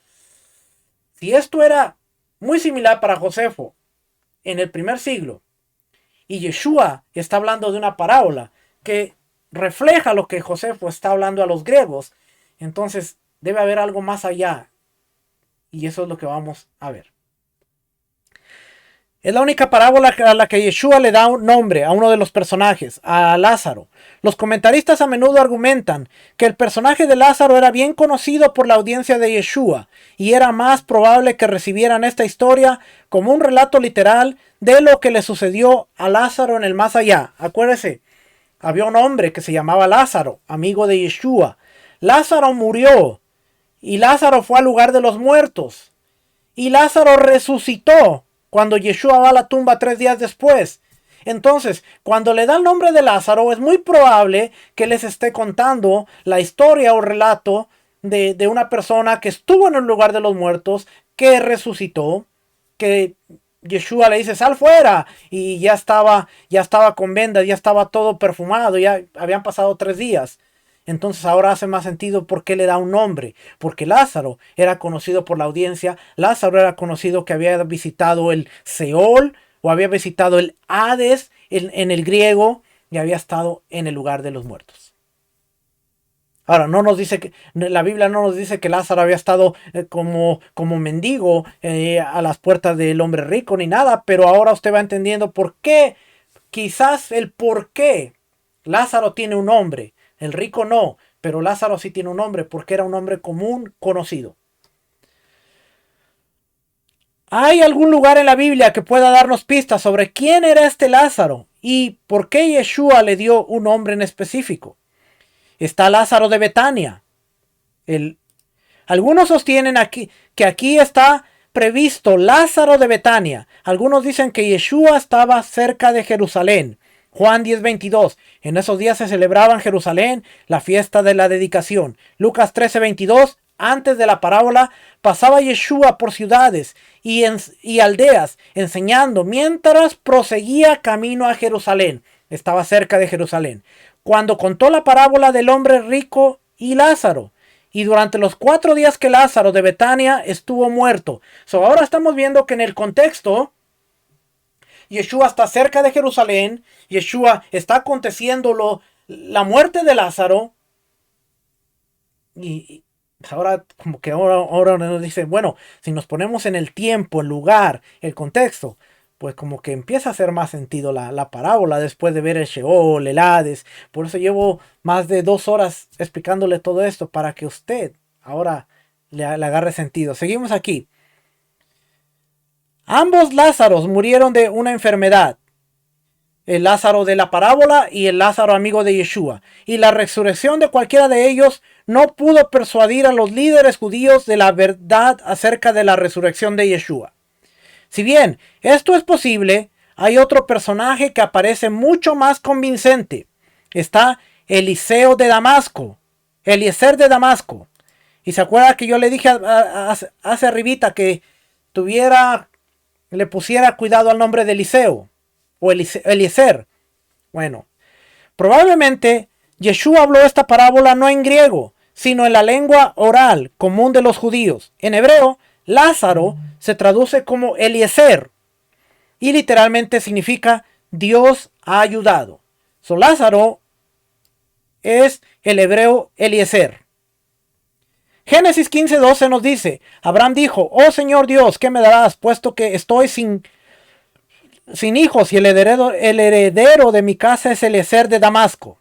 si esto era muy similar para Josefo en el primer siglo, y Yeshua está hablando de una parábola que refleja lo que Josefo está hablando a los griegos, entonces debe haber algo más allá. Y eso es lo que vamos a ver. Es la única parábola a la que Yeshua le da un nombre a uno de los personajes, a Lázaro. Los comentaristas a menudo argumentan que el personaje de Lázaro era bien conocido por la audiencia de Yeshua y era más probable que recibieran esta historia como un relato literal de lo que le sucedió a Lázaro en el más allá. Acuérdese, había un hombre que se llamaba Lázaro, amigo de Yeshua. Lázaro murió y Lázaro fue al lugar de los muertos y Lázaro resucitó cuando Yeshua va a la tumba 3 días después. Entonces, cuando le da el nombre de Lázaro, es muy probable que les esté contando la historia o relato de una persona que estuvo en el lugar de los muertos, que resucitó, que Yeshua le dice, sal fuera, y ya estaba con vendas, ya estaba todo perfumado, ya habían pasado 3 días. Entonces ahora hace más sentido por qué le da un nombre. Porque Lázaro era conocido por la audiencia. Lázaro era conocido que había visitado el Seol o había visitado el Hades en el griego y había estado en el lugar de los muertos. Ahora, no nos dice que la Biblia no nos dice que Lázaro había estado como mendigo a las puertas del hombre rico ni nada, pero ahora usted va entendiendo por qué, quizás el por qué Lázaro tiene un nombre. El rico no, pero Lázaro sí tiene un nombre porque era un hombre común, conocido. ¿Hay algún lugar en la Biblia que pueda darnos pistas sobre quién era este Lázaro y por qué Yeshua le dio un nombre en específico? Está Lázaro de Betania. Algunos sostienen que aquí está previsto Lázaro de Betania. Algunos dicen que Yeshua estaba cerca de Jerusalén. Juan 10:22. En esos días se celebraba en Jerusalén la fiesta de la dedicación. Lucas 13:22. Antes de la parábola pasaba Yeshua por ciudades y aldeas enseñando mientras proseguía camino a Jerusalén. Estaba cerca de Jerusalén. Cuando contó la parábola del hombre rico y Lázaro. Y durante los 4 días que Lázaro de Betania estuvo muerto. Ahora estamos viendo que en el contexto Yeshua está cerca de Jerusalén. Yeshua está aconteciendo la muerte de Lázaro. Y ahora como que ahora nos dice, bueno, si nos ponemos en el tiempo, el lugar, el contexto, pues como que empieza a hacer más sentido la parábola después de ver el Sheol, el Hades. Por eso llevo más de 2 horas explicándole todo esto para que usted ahora le agarre sentido. Seguimos aquí. Ambos Lázaros murieron de una enfermedad. El Lázaro de la parábola y el Lázaro amigo de Yeshua. Y la resurrección de cualquiera de ellos no pudo persuadir a los líderes judíos de la verdad acerca de la resurrección de Yeshua. Si bien esto es posible, hay otro personaje que aparece mucho más convincente. Está Eliseo de Damasco, Eliezer de Damasco. Y se acuerda que yo le dije hace arribita que le pusiera cuidado al nombre de Eliseo o Eliezer. Bueno, probablemente Yeshua habló esta parábola no en griego, sino en la lengua oral común de los judíos. En hebreo, Lázaro se traduce como Eliezer y literalmente significa Dios ha ayudado. So, Lázaro es el hebreo Eliezer. Génesis 15:12 nos dice, Abraham dijo, oh Señor Dios, ¿qué me darás? Puesto que estoy sin hijos y el heredero de mi casa es Eliezer de Damasco.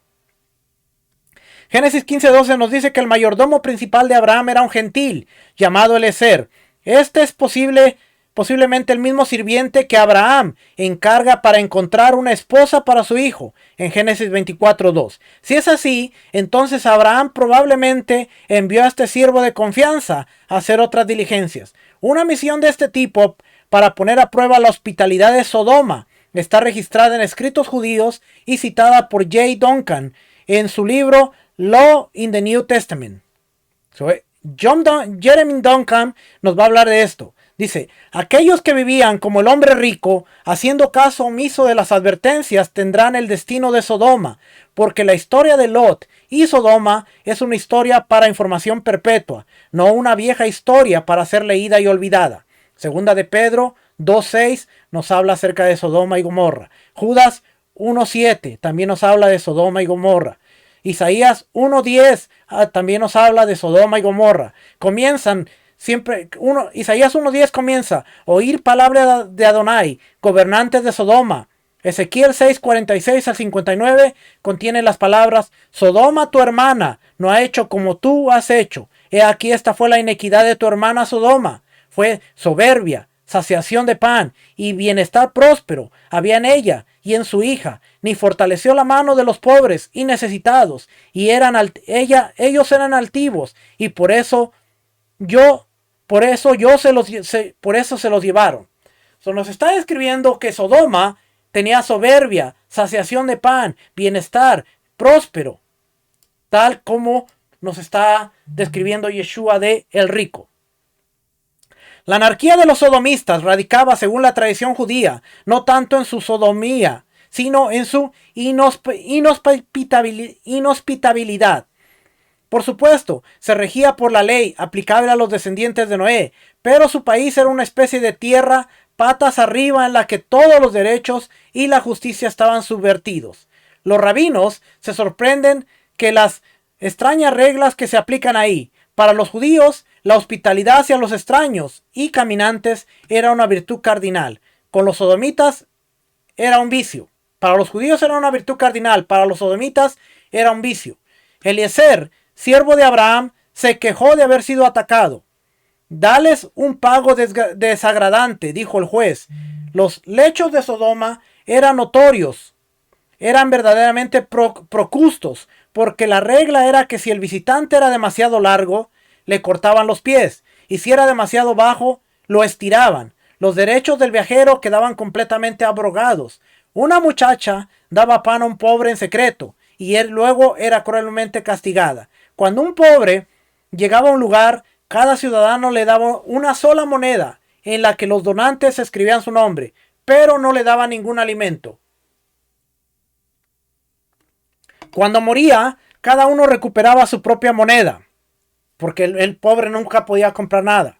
Génesis 15:12 nos dice que el mayordomo principal de Abraham era un gentil llamado Eliezer. Este es posiblemente el mismo sirviente que Abraham encarga para encontrar una esposa para su hijo en Génesis 24:2. Si es así, entonces Abraham probablemente envió a este siervo de confianza a hacer otras diligencias. Una misión de este tipo para poner a prueba la hospitalidad de Sodoma está registrada en escritos judíos y citada por J. Duncan en su libro Law in the New Testament. Jeremy Duncan nos va a hablar de esto. Dice, aquellos que vivían como el hombre rico, haciendo caso omiso de las advertencias, tendrán el destino de Sodoma, porque la historia de Lot y Sodoma es una historia para información perpetua, no una vieja historia para ser leída y olvidada. Segunda de Pedro 2:6 nos habla acerca de Sodoma y Gomorra. Judas 1:7 también nos habla de Sodoma y Gomorra. Isaías 1:10 también nos habla de Sodoma y Gomorra. Isaías 1:10 comienza, oír palabra de Adonai, gobernantes de Sodoma. Ezequiel 6:46 al 59 contiene las palabras, Sodoma tu hermana no ha hecho como tú has hecho. He aquí esta fue la iniquidad de tu hermana Sodoma. Fue soberbia, saciación de pan y bienestar próspero había en ella y en su hija, ni fortaleció la mano de los pobres y necesitados, y ellos eran altivos, y por eso se los llevaron. Nos está describiendo que Sodoma tenía soberbia, saciación de pan, bienestar, próspero, tal como nos está describiendo Yeshua de el rico. La anarquía de los sodomistas radicaba, según la tradición judía, no tanto en su sodomía, sino en su inhospitabilidad. Por supuesto, se regía por la ley aplicable a los descendientes de Noé, pero su país era una especie de tierra patas arriba en la que todos los derechos y la justicia estaban subvertidos. Los rabinos se sorprenden que las extrañas reglas que se aplican ahí. Para los judíos, la hospitalidad hacia los extraños y caminantes era una virtud cardinal. Con los sodomitas era un vicio. Para los judíos era una virtud cardinal. Para los sodomitas era un vicio. Eliezer, siervo de Abraham, se quejó de haber sido atacado. Dales un pago desagradante, dijo el juez. Los lechos de Sodoma eran notorios. Eran verdaderamente procustos, porque la regla era que si el visitante era demasiado largo, le cortaban los pies, y si era demasiado bajo, lo estiraban. Los derechos del viajero quedaban completamente abrogados. Una muchacha daba pan a un pobre en secreto, y él luego era cruelmente castigada. Cuando un pobre llegaba a un lugar, cada ciudadano le daba una sola moneda, en la que los donantes escribían su nombre, pero no le daba ningún alimento. Cuando moría, cada uno recuperaba su propia moneda, porque el pobre nunca podía comprar nada.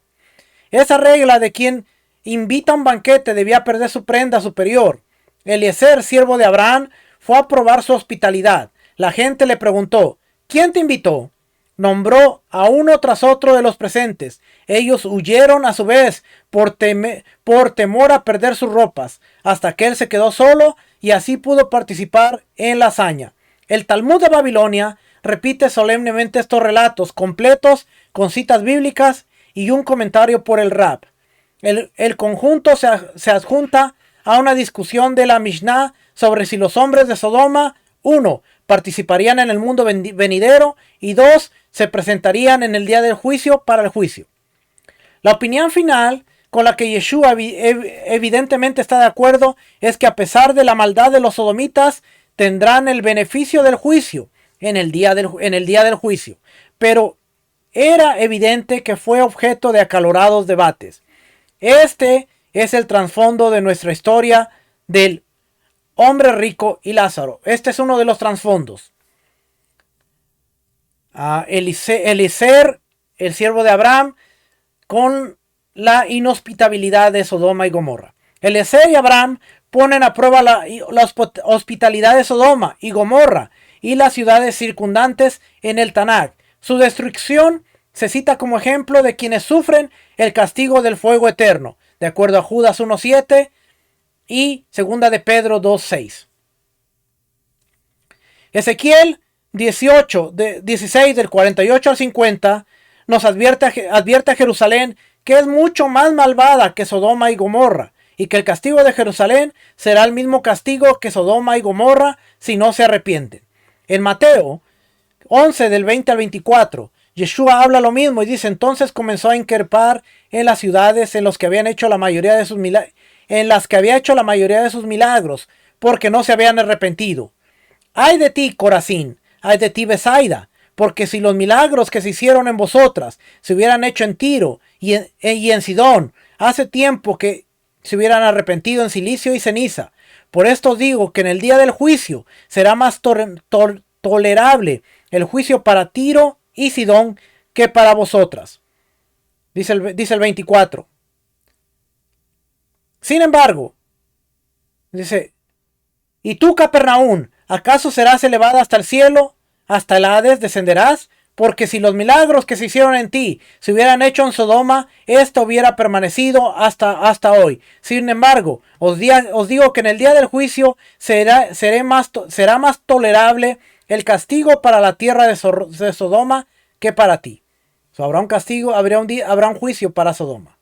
Esa regla de quien invita a un banquete debía perder su prenda superior. Eliezer, siervo de Abraham, fue a probar su hospitalidad. La gente le preguntó, ¿quién te invitó? Nombró a uno tras otro de los presentes. Ellos huyeron a su vez por temor a perder sus ropas, hasta que él se quedó solo y así pudo participar en la hazaña. El Talmud de Babilonia repite solemnemente estos relatos completos con citas bíblicas y un comentario por el Rab. El conjunto se adjunta a una discusión de la Mishnah sobre si los hombres de Sodoma, 1. participarían en el mundo venidero y 2. se presentarían en el día del juicio para el juicio. La opinión final con la que Yeshua evidentemente está de acuerdo es que a pesar de la maldad de los sodomitas, tendrán el beneficio del juicio en el día del juicio. Pero era evidente que fue objeto de acalorados debates. Este es el trasfondo de nuestra historia del hombre rico y Lázaro. Este es uno de los trasfondos. Eliezer, el siervo de Abraham, con la inhospitabilidad de Sodoma y Gomorra. Eliezer y Abraham ponen a prueba la hospitalidad de Sodoma y Gomorra y las ciudades circundantes en el Tanakh. Su destrucción se cita como ejemplo de quienes sufren el castigo del fuego eterno, de acuerdo a Judas 1.7 y 2 de Pedro 2.6. Ezequiel 16 del 48 al 50 nos advierte a Jerusalén que es mucho más malvada que Sodoma y Gomorra, y que el castigo de Jerusalén será el mismo castigo que Sodoma y Gomorra si no se arrepienten. En Mateo 11 del 20 al 24, Yeshua habla lo mismo y dice: entonces comenzó a increpar en las ciudades en las que había hecho la mayoría de sus milagros, porque no se habían arrepentido. Ay de ti, Corazín, ay de ti, Besaida, porque si los milagros que se hicieron en vosotras se hubieran hecho en Tiro y en Sidón, hace tiempo que se hubieran arrepentido en silicio y ceniza. Por esto os digo que en el día del juicio será más tolerable el juicio para Tiro y Sidón que para vosotras. Dice el 24. Sin embargo, dice: ¿y tú, Capernaún, acaso serás elevada hasta el cielo? ¿Hasta el Hades descenderás? Porque si los milagros que se hicieron en ti se hubieran hecho en Sodoma, esto hubiera permanecido hasta hoy. Sin embargo, os digo que en el día del juicio será más tolerable el castigo para la tierra de Sodoma que para ti. Habrá un castigo, habrá un juicio para Sodoma.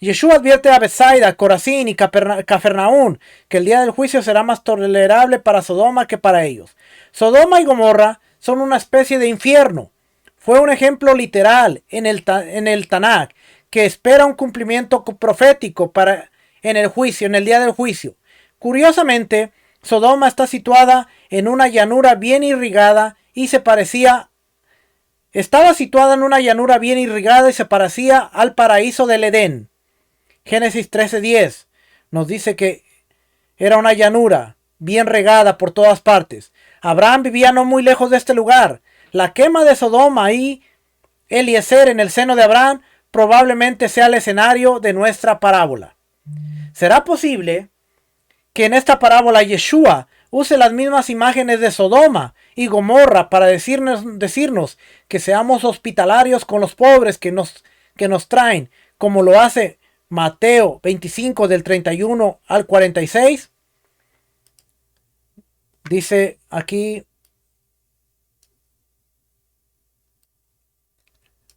Yeshua advierte a Betsaida, Corazín y Cafarnaún que el día del juicio será más tolerable para Sodoma que para ellos. Sodoma y Gomorra son una especie de infierno. Fue un ejemplo literal en el Tanakh que espera un cumplimiento profético en el día del juicio. Curiosamente, Sodoma está situada en una llanura bien irrigada y estaba situada en una llanura bien irrigada y se parecía al paraíso del Edén. Génesis 13:10 nos dice que era una llanura bien regada por todas partes. Abraham vivía no muy lejos de este lugar. La quema de Sodoma y Eliezer en el seno de Abraham probablemente sea el escenario de nuestra parábola. ¿Será posible que en esta parábola Yeshua use las mismas imágenes de Sodoma y Gomorra para decirnos que seamos hospitalarios con los pobres que nos traen, como lo hace Mateo 25 del 31 al 46? Dice aquí: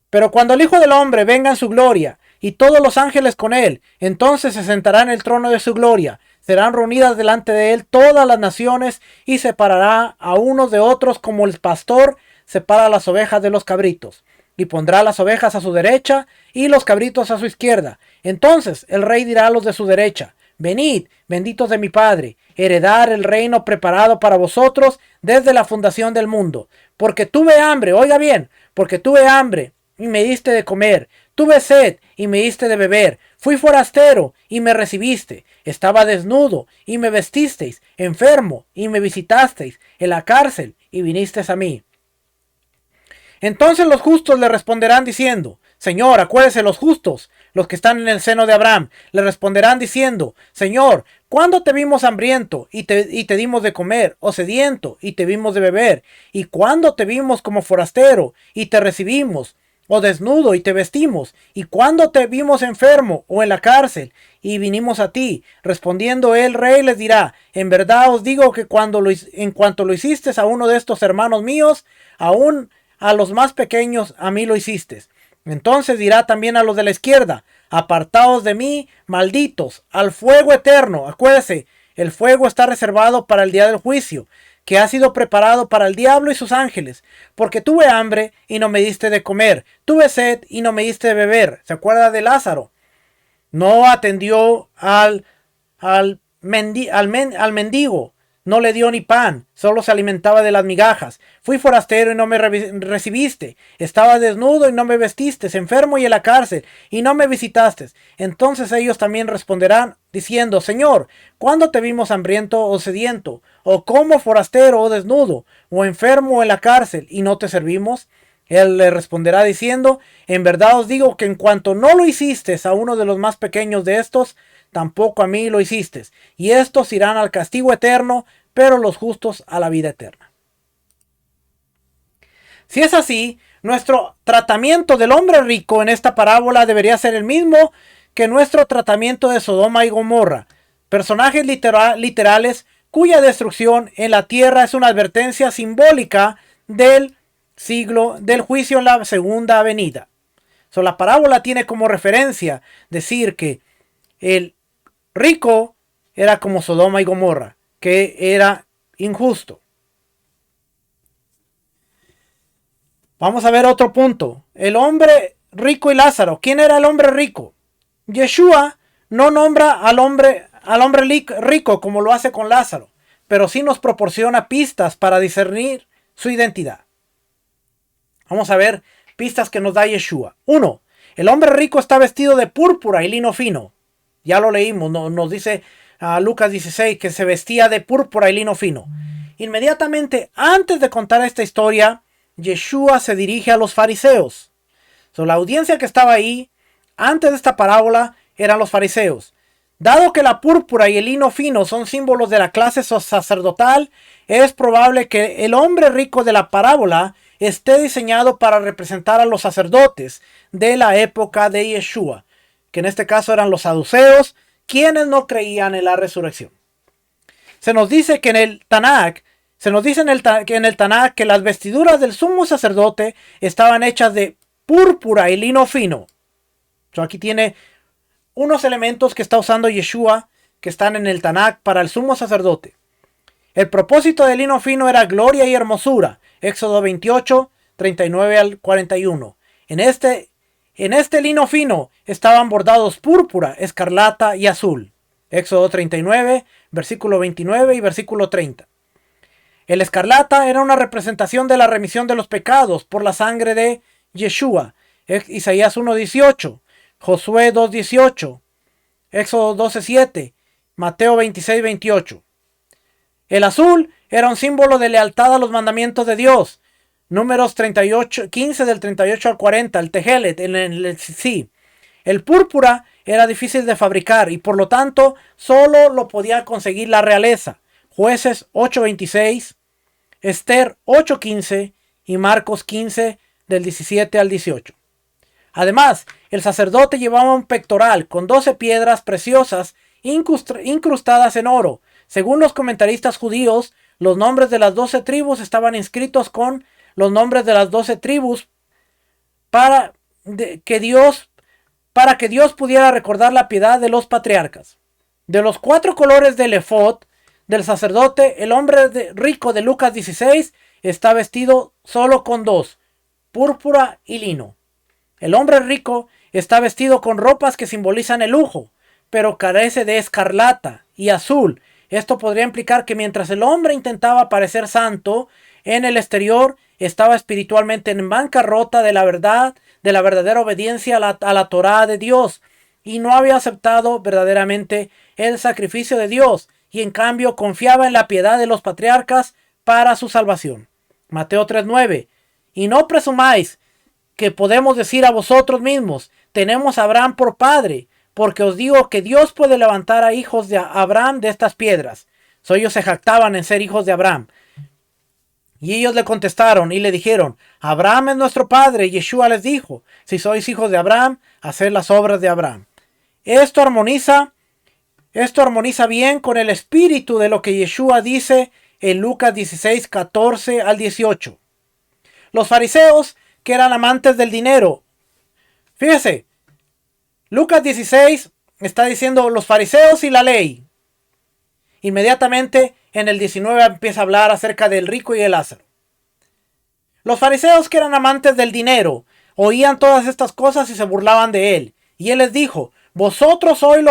pero cuando el Hijo del Hombre venga en su gloria y todos los ángeles con él, entonces se sentará en el trono de su gloria. Serán reunidas delante de él todas las naciones y separará a unos de otros como el pastor separa las ovejas de los cabritos. Y pondrá las ovejas a su derecha y los cabritos a su izquierda. Entonces el rey dirá a los de su derecha: venid, benditos de mi Padre, heredar el reino preparado para vosotros desde la fundación del mundo. Porque tuve hambre, oiga bien, porque tuve hambre y me diste de comer. Tuve sed y me diste de beber. Fui forastero y me recibiste. Estaba desnudo y me vestisteis. Enfermo y me visitasteis. En la cárcel y vinisteis a mí. Entonces los justos le responderán diciendo: Señor, acuérdese los justos, los que están en el seno de Abraham, le responderán diciendo: Señor, ¿cuándo te vimos hambriento y te dimos de comer, o sediento y te vimos de beber? ¿Y cuándo te vimos como forastero y te recibimos, o desnudo y te vestimos? ¿Y cuándo te vimos enfermo o en la cárcel y vinimos a ti? Respondiendo el rey les dirá: en verdad os digo que en cuanto lo hiciste a uno de estos hermanos míos, aún a los más pequeños a mí lo hiciste. Entonces dirá también a los de la izquierda: apartaos de mí, malditos, al fuego eterno. Acuérdese, el fuego está reservado para el día del juicio, que ha sido preparado para el diablo y sus ángeles. Porque tuve hambre y no me diste de comer, tuve sed y no me diste de beber. ¿Se acuerda de Lázaro? No atendió al mendigo, no le dio ni pan, solo se alimentaba de las migajas. Fui forastero y no me recibiste, estaba desnudo y no me vestiste, enfermo y en la cárcel y no me visitaste. Entonces ellos también responderán diciendo: Señor, ¿cuándo te vimos hambriento o sediento, o como forastero o desnudo, o enfermo o en la cárcel, y no te servimos? Él le responderá diciendo: en verdad os digo que en cuanto no lo hiciste a uno de los más pequeños de estos, tampoco a mí lo hiciste. Y estos irán al castigo eterno, pero los justos a la vida eterna. Si es así, nuestro tratamiento del hombre rico en esta parábola debería ser el mismo que nuestro tratamiento de Sodoma y Gomorra, personajes literales cuya destrucción en la tierra es una advertencia simbólica del juicio en la segunda venida. La parábola tiene como referencia decir que el rico era como Sodoma y Gomorra, que era injusto. Vamos a ver otro punto. El hombre rico y Lázaro. ¿Quién era el hombre rico? Yeshua no nombra al hombre rico como lo hace con Lázaro, pero sí nos proporciona pistas para discernir su identidad. Vamos a ver pistas que nos da Yeshua. 1. El hombre rico está vestido de púrpura y lino fino. Ya lo leímos, nos dice Lucas 16 que se vestía de púrpura y lino fino. Inmediatamente antes de contar esta historia, Yeshua se dirige a los fariseos. La audiencia que estaba ahí antes de esta parábola eran los fariseos. Dado que la púrpura y el lino fino son símbolos de la clase sacerdotal, es probable que el hombre rico de la parábola esté diseñado para representar a los sacerdotes de la época de Yeshua, que en este caso eran los saduceos, quienes no creían en la resurrección. Se nos dice que en el Tanakh, que las vestiduras del sumo sacerdote estaban hechas de púrpura y lino fino. Aquí tiene unos elementos que está usando Yeshua que están en el Tanakh para el sumo sacerdote. El propósito del lino fino era gloria y hermosura. Éxodo 28, 39 al 41. En este lino fino estaban bordados púrpura, escarlata y azul. Éxodo 39, versículo 29 y versículo 30. El escarlata era una representación de la remisión de los pecados por la sangre de Yeshua. Isaías 1:18, Josué 2:18, Éxodo 12:7, Mateo 26:28. El azul era un símbolo de lealtad a los mandamientos de Dios. Números 15 del 38 al 40, el Tejelet, el púrpura era difícil de fabricar y por lo tanto solo lo podía conseguir la realeza. Jueces 8:26, Esther 8:15 y Marcos 15 del 17 al 18. Además, el sacerdote llevaba un pectoral con 12 piedras preciosas incrustadas en oro. Según los comentaristas judíos, los nombres de las 12 tribus estaban inscritos con los nombres de las 12 tribus para que Dios pudiera recordar la piedad de los patriarcas. De los 4 colores del efod del sacerdote, el hombre rico de Lucas 16 está vestido solo con 2, púrpura y lino. El hombre rico está vestido con ropas que simbolizan el lujo, pero carece de escarlata y azul. Esto podría implicar que mientras el hombre intentaba parecer santo, en el exterior estaba espiritualmente en bancarrota de la verdadera obediencia a la Torá de Dios, y no había aceptado verdaderamente el sacrificio de Dios, y en cambio confiaba en la piedad de los patriarcas para su salvación. Mateo 3:9. Y no presumáis que podemos decir a vosotros mismos: tenemos a Abraham por padre, porque os digo que Dios puede levantar a hijos de Abraham de estas piedras. Ellos se jactaban en ser hijos de Abraham. Y ellos le contestaron y le dijeron: Abraham es nuestro padre. Y Yeshua les dijo: si sois hijos de Abraham, haced las obras de Abraham. Esto armoniza bien con el espíritu de lo que Yeshua dice en Lucas 16, 14 al 18. Los fariseos, que eran amantes del dinero, Fíjese, Lucas 16 está diciendo los fariseos y la ley. Inmediatamente en el 19 empieza a hablar acerca del rico y el Lázaro. Los fariseos, que eran amantes del dinero, oían todas estas cosas y se burlaban de él. Y él les dijo: vosotros sois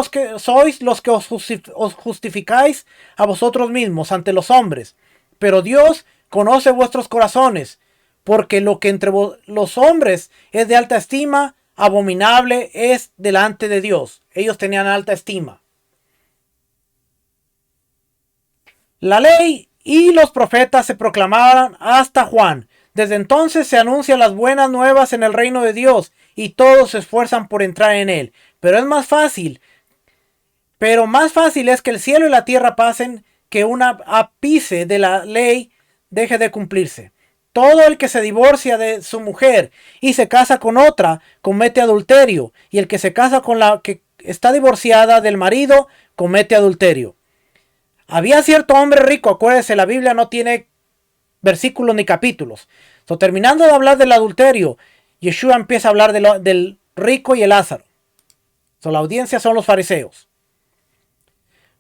los que os justificáis a vosotros mismos ante los hombres, pero Dios conoce vuestros corazones, porque lo que entre los hombres es de alta estima, abominable es delante de Dios. Ellos tenían alta estima. La ley y los profetas se proclamaban hasta Juan. Desde entonces se anuncian las buenas nuevas en el reino de Dios y todos se esfuerzan por entrar en él. Pero más fácil es que el cielo y la tierra pasen, que una ápice de la ley deje de cumplirse. Todo el que se divorcia de su mujer y se casa con otra comete adulterio, y el que se casa con la que está divorciada del marido comete adulterio. Había cierto hombre rico, acuérdense, la Biblia no tiene versículos ni capítulos. Terminando de hablar del adulterio, Yeshua empieza a hablar del rico y el Lázaro. La audiencia son los fariseos.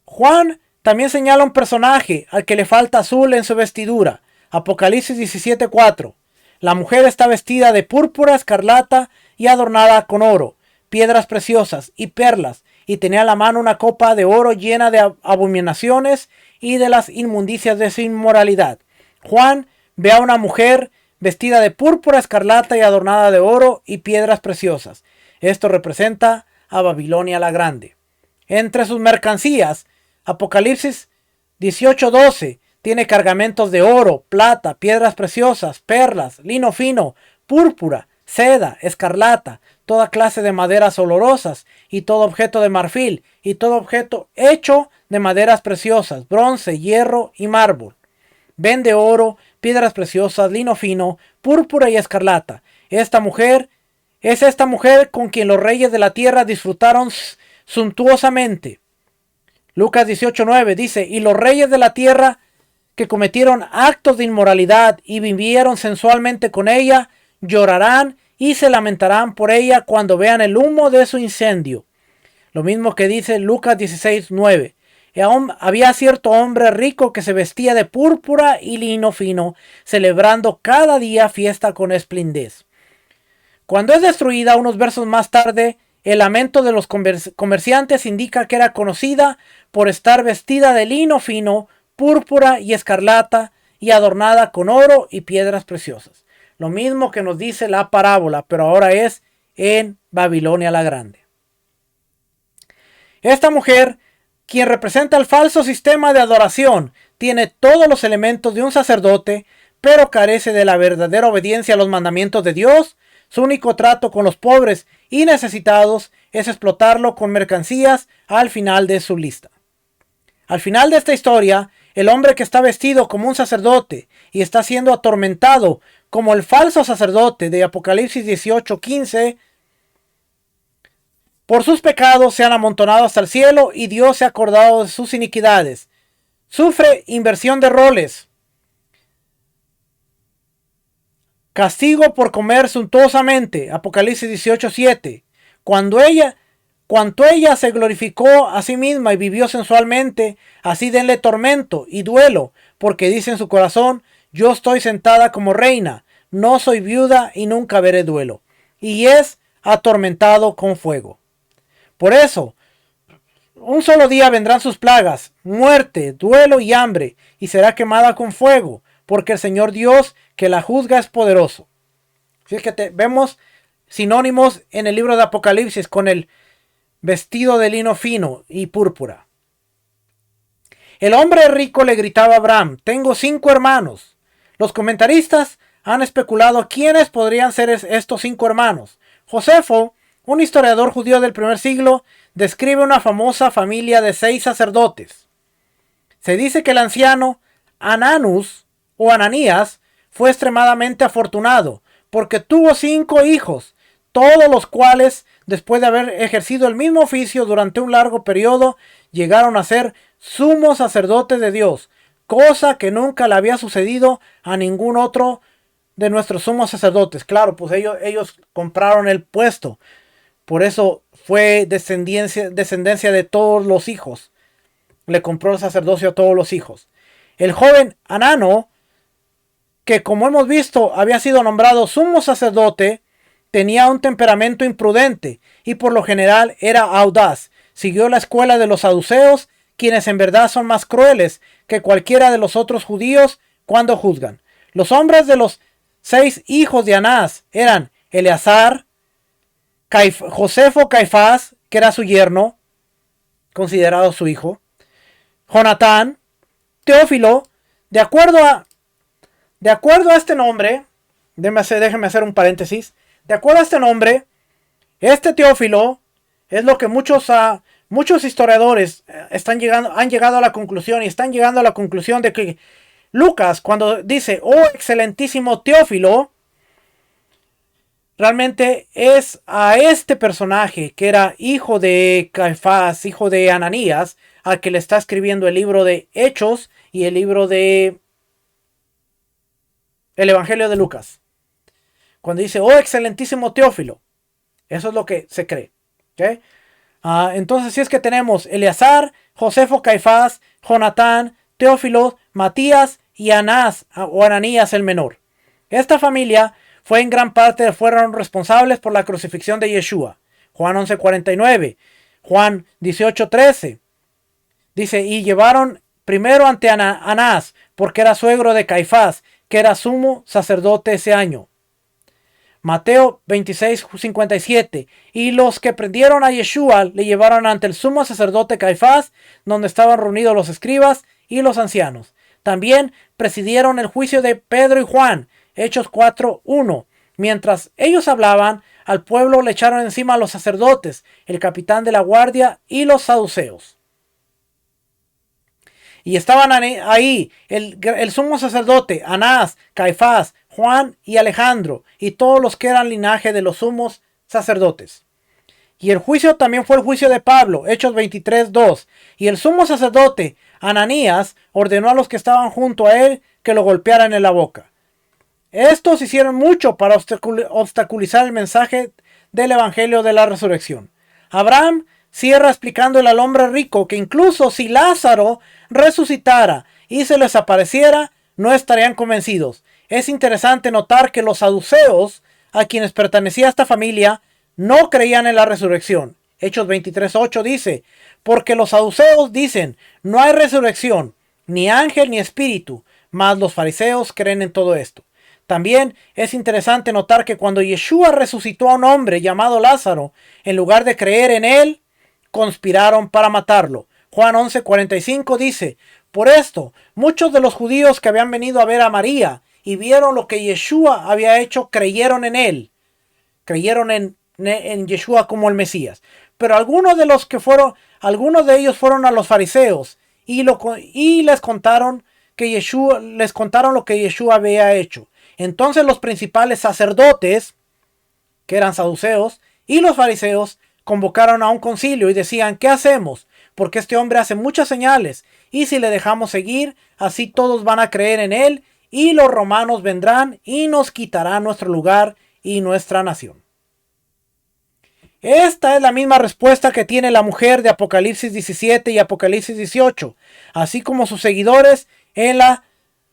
Juan también señala un personaje al que le falta azul en su vestidura. Apocalipsis 17:4. La mujer está vestida de púrpura, escarlata y adornada con oro, piedras preciosas y perlas, y tenía en la mano una copa de oro llena de abominaciones y de las inmundicias de su inmoralidad. Juan ve a una mujer vestida de púrpura, escarlata y adornada de oro y piedras preciosas. Esto representa a Babilonia la Grande. Entre sus mercancías, Apocalipsis 18:12 tiene cargamentos de oro, plata, piedras preciosas, perlas, lino fino, púrpura, seda, escarlata, toda clase de maderas olorosas y todo objeto de marfil y todo objeto hecho de maderas preciosas, bronce, hierro y mármol. Vende oro, piedras preciosas, lino fino, púrpura y escarlata. Esta mujer con quien los reyes de la tierra disfrutaron suntuosamente. Lucas 18:9 dice: y los reyes de la tierra que cometieron actos de inmoralidad y vivieron sensualmente con ella, llorarán y se lamentarán por ella cuando vean el humo de su incendio. Lo mismo que dice Lucas 16:9. Había cierto hombre rico que se vestía de púrpura y lino fino, celebrando cada día fiesta con esplendidez. Cuando es destruida, unos versos más tarde, el lamento de los comerciantes indica que era conocida por estar vestida de lino fino, púrpura y escarlata, y adornada con oro y piedras preciosas. Lo mismo que nos dice la parábola, pero ahora es en Babilonia la Grande. Esta mujer, quien representa el falso sistema de adoración, tiene todos los elementos de un sacerdote, pero carece de la verdadera obediencia a los mandamientos de Dios. Su único trato con los pobres y necesitados es explotarlo con mercancías al final de su lista. Al final de esta historia, el hombre que está vestido como un sacerdote y está siendo atormentado como el falso sacerdote de Apocalipsis 18:15, por sus pecados se han amontonado hasta el cielo y Dios se ha acordado de sus iniquidades. Sufre inversión de roles. Castigo por comer suntuosamente. Apocalipsis 18:7. Cuanto ella se glorificó a sí misma y vivió sensualmente, así denle tormento y duelo, porque dice en su corazón: yo estoy sentada como reina, no soy viuda y nunca veré duelo. Y es atormentado con fuego. Por eso, un solo día vendrán sus plagas, muerte, duelo y hambre, y será quemada con fuego, porque el Señor Dios que la juzga es poderoso. Fíjate, vemos sinónimos en el libro de Apocalipsis con el vestido de lino fino y púrpura. El hombre rico le gritaba a Abraham: tengo 5 hermanos. Los comentaristas han especulado quiénes podrían ser estos 5 hermanos. Josefo, un historiador judío del primer siglo, describe una famosa familia de 6 sacerdotes. Se dice que el anciano Ananías fue extremadamente afortunado porque tuvo 5 hijos, todos los cuales, después de haber ejercido el mismo oficio durante un largo periodo, llegaron a ser sumos sacerdotes de Dios, cosa que nunca le había sucedido a ningún otro de nuestros sumos sacerdotes. Claro, pues ellos compraron el puesto. Por eso fue descendencia de todos los hijos. Le compró el sacerdocio a todos los hijos. El joven Anano, que como hemos visto había sido nombrado sumo sacerdote, tenía un temperamento imprudente y por lo general era audaz. Siguió la escuela de los saduceos, quienes en verdad son más crueles que cualquiera de los otros judíos cuando juzgan. Los hombres de los 6 hijos de Anás eran Eleazar, Josefo Caifás, que era su yerno, considerado su hijo, Jonatán, Teófilo. De acuerdo a este nombre, déjeme hacer un paréntesis. De acuerdo a este nombre, este Teófilo es lo que muchos historiadores han llegado a la conclusión, y están llegando a la conclusión de que Lucas, cuando dice, oh excelentísimo Teófilo, realmente es a este personaje que era hijo de Caifás, hijo de Ananías, al que le está escribiendo el libro de Hechos y el libro de el Evangelio de Lucas. Cuando dice, oh excelentísimo Teófilo, eso es lo que se cree. ¿Okay? Entonces, si es que tenemos Eleazar, Josefo Caifás, Jonatán, Teófilo, Matías y Anás o Ananías el menor. Esta familia fueron responsables por la crucifixión de Yeshua. Juan 11:49, Juan 18:13. Dice, y llevaron primero ante Anás, porque era suegro de Caifás, que era sumo sacerdote ese año. Mateo 26:57. Y los que prendieron a Yeshua le llevaron ante el sumo sacerdote Caifás, donde estaban reunidos los escribas y los ancianos. También presidieron el juicio de Pedro y Juan. Hechos 4:1. Mientras ellos hablaban, al pueblo le echaron encima a los sacerdotes, el capitán de la guardia y los saduceos. Y estaban ahí el sumo sacerdote, Anás, Caifás, Juan y Alejandro, y todos los que eran linaje de los sumos sacerdotes. Y el juicio también fue el juicio de Pablo, Hechos 23:2. Y el sumo sacerdote, Ananías, ordenó a los que estaban junto a él que lo golpearan en la boca. Estos hicieron mucho para obstaculizar el mensaje del evangelio de la resurrección. Abraham cierra explicándole al hombre rico que incluso si Lázaro resucitara y se les apareciera, no estarían convencidos. Es interesante notar que los saduceos, a quienes pertenecía esta familia, no creían en la resurrección. Hechos 23:8 dice, porque los saduceos dicen, no hay resurrección, ni ángel ni espíritu, mas los fariseos creen en todo esto. También es interesante notar que cuando Yeshua resucitó a un hombre llamado Lázaro, en lugar de creer en él, conspiraron para matarlo. Juan 11:45 dice, por esto, muchos de los judíos que habían venido a ver a María y vieron lo que Yeshua había hecho, creyeron en él. Creyeron en Yeshua como el Mesías. Pero algunos de ellos fueron a los fariseos y les contaron lo que Yeshua había hecho. Entonces los principales sacerdotes, que eran saduceos, y los fariseos convocaron a un concilio y decían, ¿qué hacemos? Porque este hombre hace muchas señales, y si le dejamos seguir, así todos van a creer en él, y los romanos vendrán y nos quitarán nuestro lugar y nuestra nación. Esta es la misma respuesta que tiene la mujer de Apocalipsis 17 y Apocalipsis 18, así como sus seguidores en la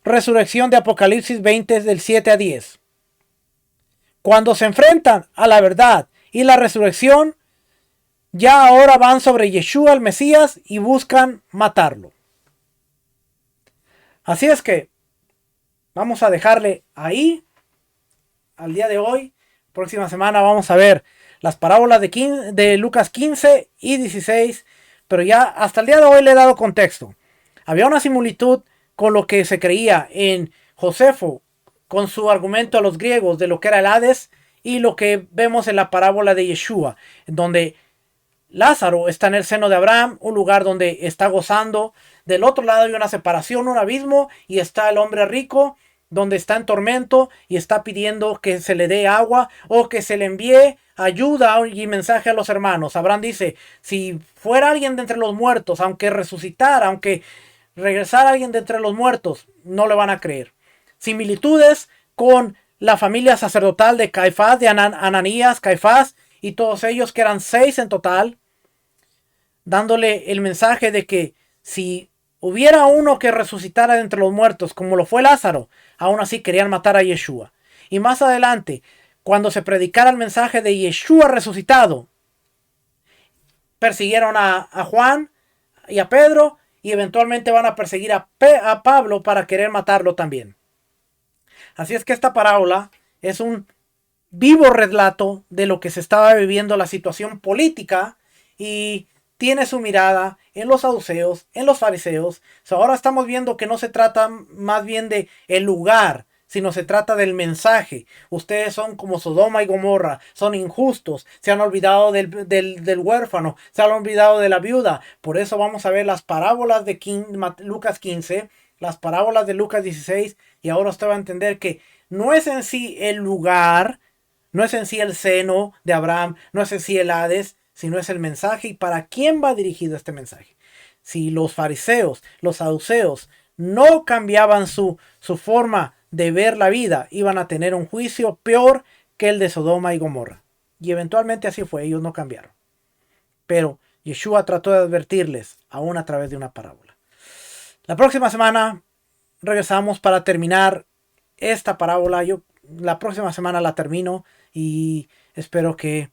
resurrección de Apocalipsis 20 del 7 a 10. Cuando se enfrentan a la verdad y la resurrección, ya ahora van sobre Yeshua el Mesías y buscan matarlo. Así es que vamos a dejarle ahí al día de hoy. Próxima semana vamos a ver las parábolas de Lucas 15 y 16, pero ya hasta el día de hoy le he dado contexto. Había una similitud con lo que se creía en Josefo, con su argumento a los griegos de lo que era el Hades, y lo que vemos en la parábola de Yeshua, donde Lázaro está en el seno de Abraham, un lugar donde está gozando. Del otro lado hay una separación, un abismo, y está el hombre rico, donde está en tormento y está pidiendo que se le dé agua o que se le envíe ayuda y mensaje a los hermanos. Abraham dice, si fuera alguien de entre los muertos, aunque resucitara, aunque regresara alguien de entre los muertos, no le van a creer. Similitudes con la familia sacerdotal de Caifás, de Ananías, Caifás y todos ellos, que eran 6 en total, dándole el mensaje de que si hubiera uno que resucitara de entre los muertos, como lo fue Lázaro, aún así querían matar a Yeshua. Y más adelante, cuando se predicara el mensaje de Yeshua resucitado, persiguieron a Juan y a Pedro, y eventualmente van a perseguir a Pablo para querer matarlo también. Así es que esta parábola es un vivo relato de lo que se estaba viviendo, la situación política, y tiene su mirada en los saduceos, en los fariseos. Ahora estamos viendo que no se trata más bien de el lugar, sino se trata del mensaje. Ustedes son como Sodoma y Gomorra, son injustos, se han olvidado del huérfano, se han olvidado de la viuda. Por eso vamos a ver las parábolas de Lucas 15, las parábolas de Lucas 16, y ahora usted va a entender que no es en sí el lugar, no es en sí el seno de Abraham, no es en sí el Hades, sino es el mensaje y para quién va dirigido este mensaje. Si los fariseos, los saduceos, no cambiaban su forma de ver la vida, iban a tener un juicio peor que el de Sodoma y Gomorra. Y eventualmente así fue, ellos no cambiaron. Pero Yeshua trató de advertirles, aún a través de una parábola. La próxima semana regresamos para terminar esta parábola. Yo la próxima semana la termino y espero que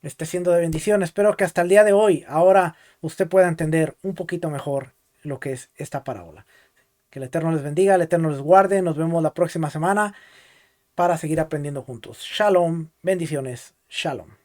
esté siendo de bendición. Espero que hasta el día de hoy, ahora usted pueda entender un poquito mejor lo que es esta parábola. Que el Eterno les bendiga, el Eterno les guarde. Nos vemos la próxima semana para seguir aprendiendo juntos. Shalom, bendiciones, shalom.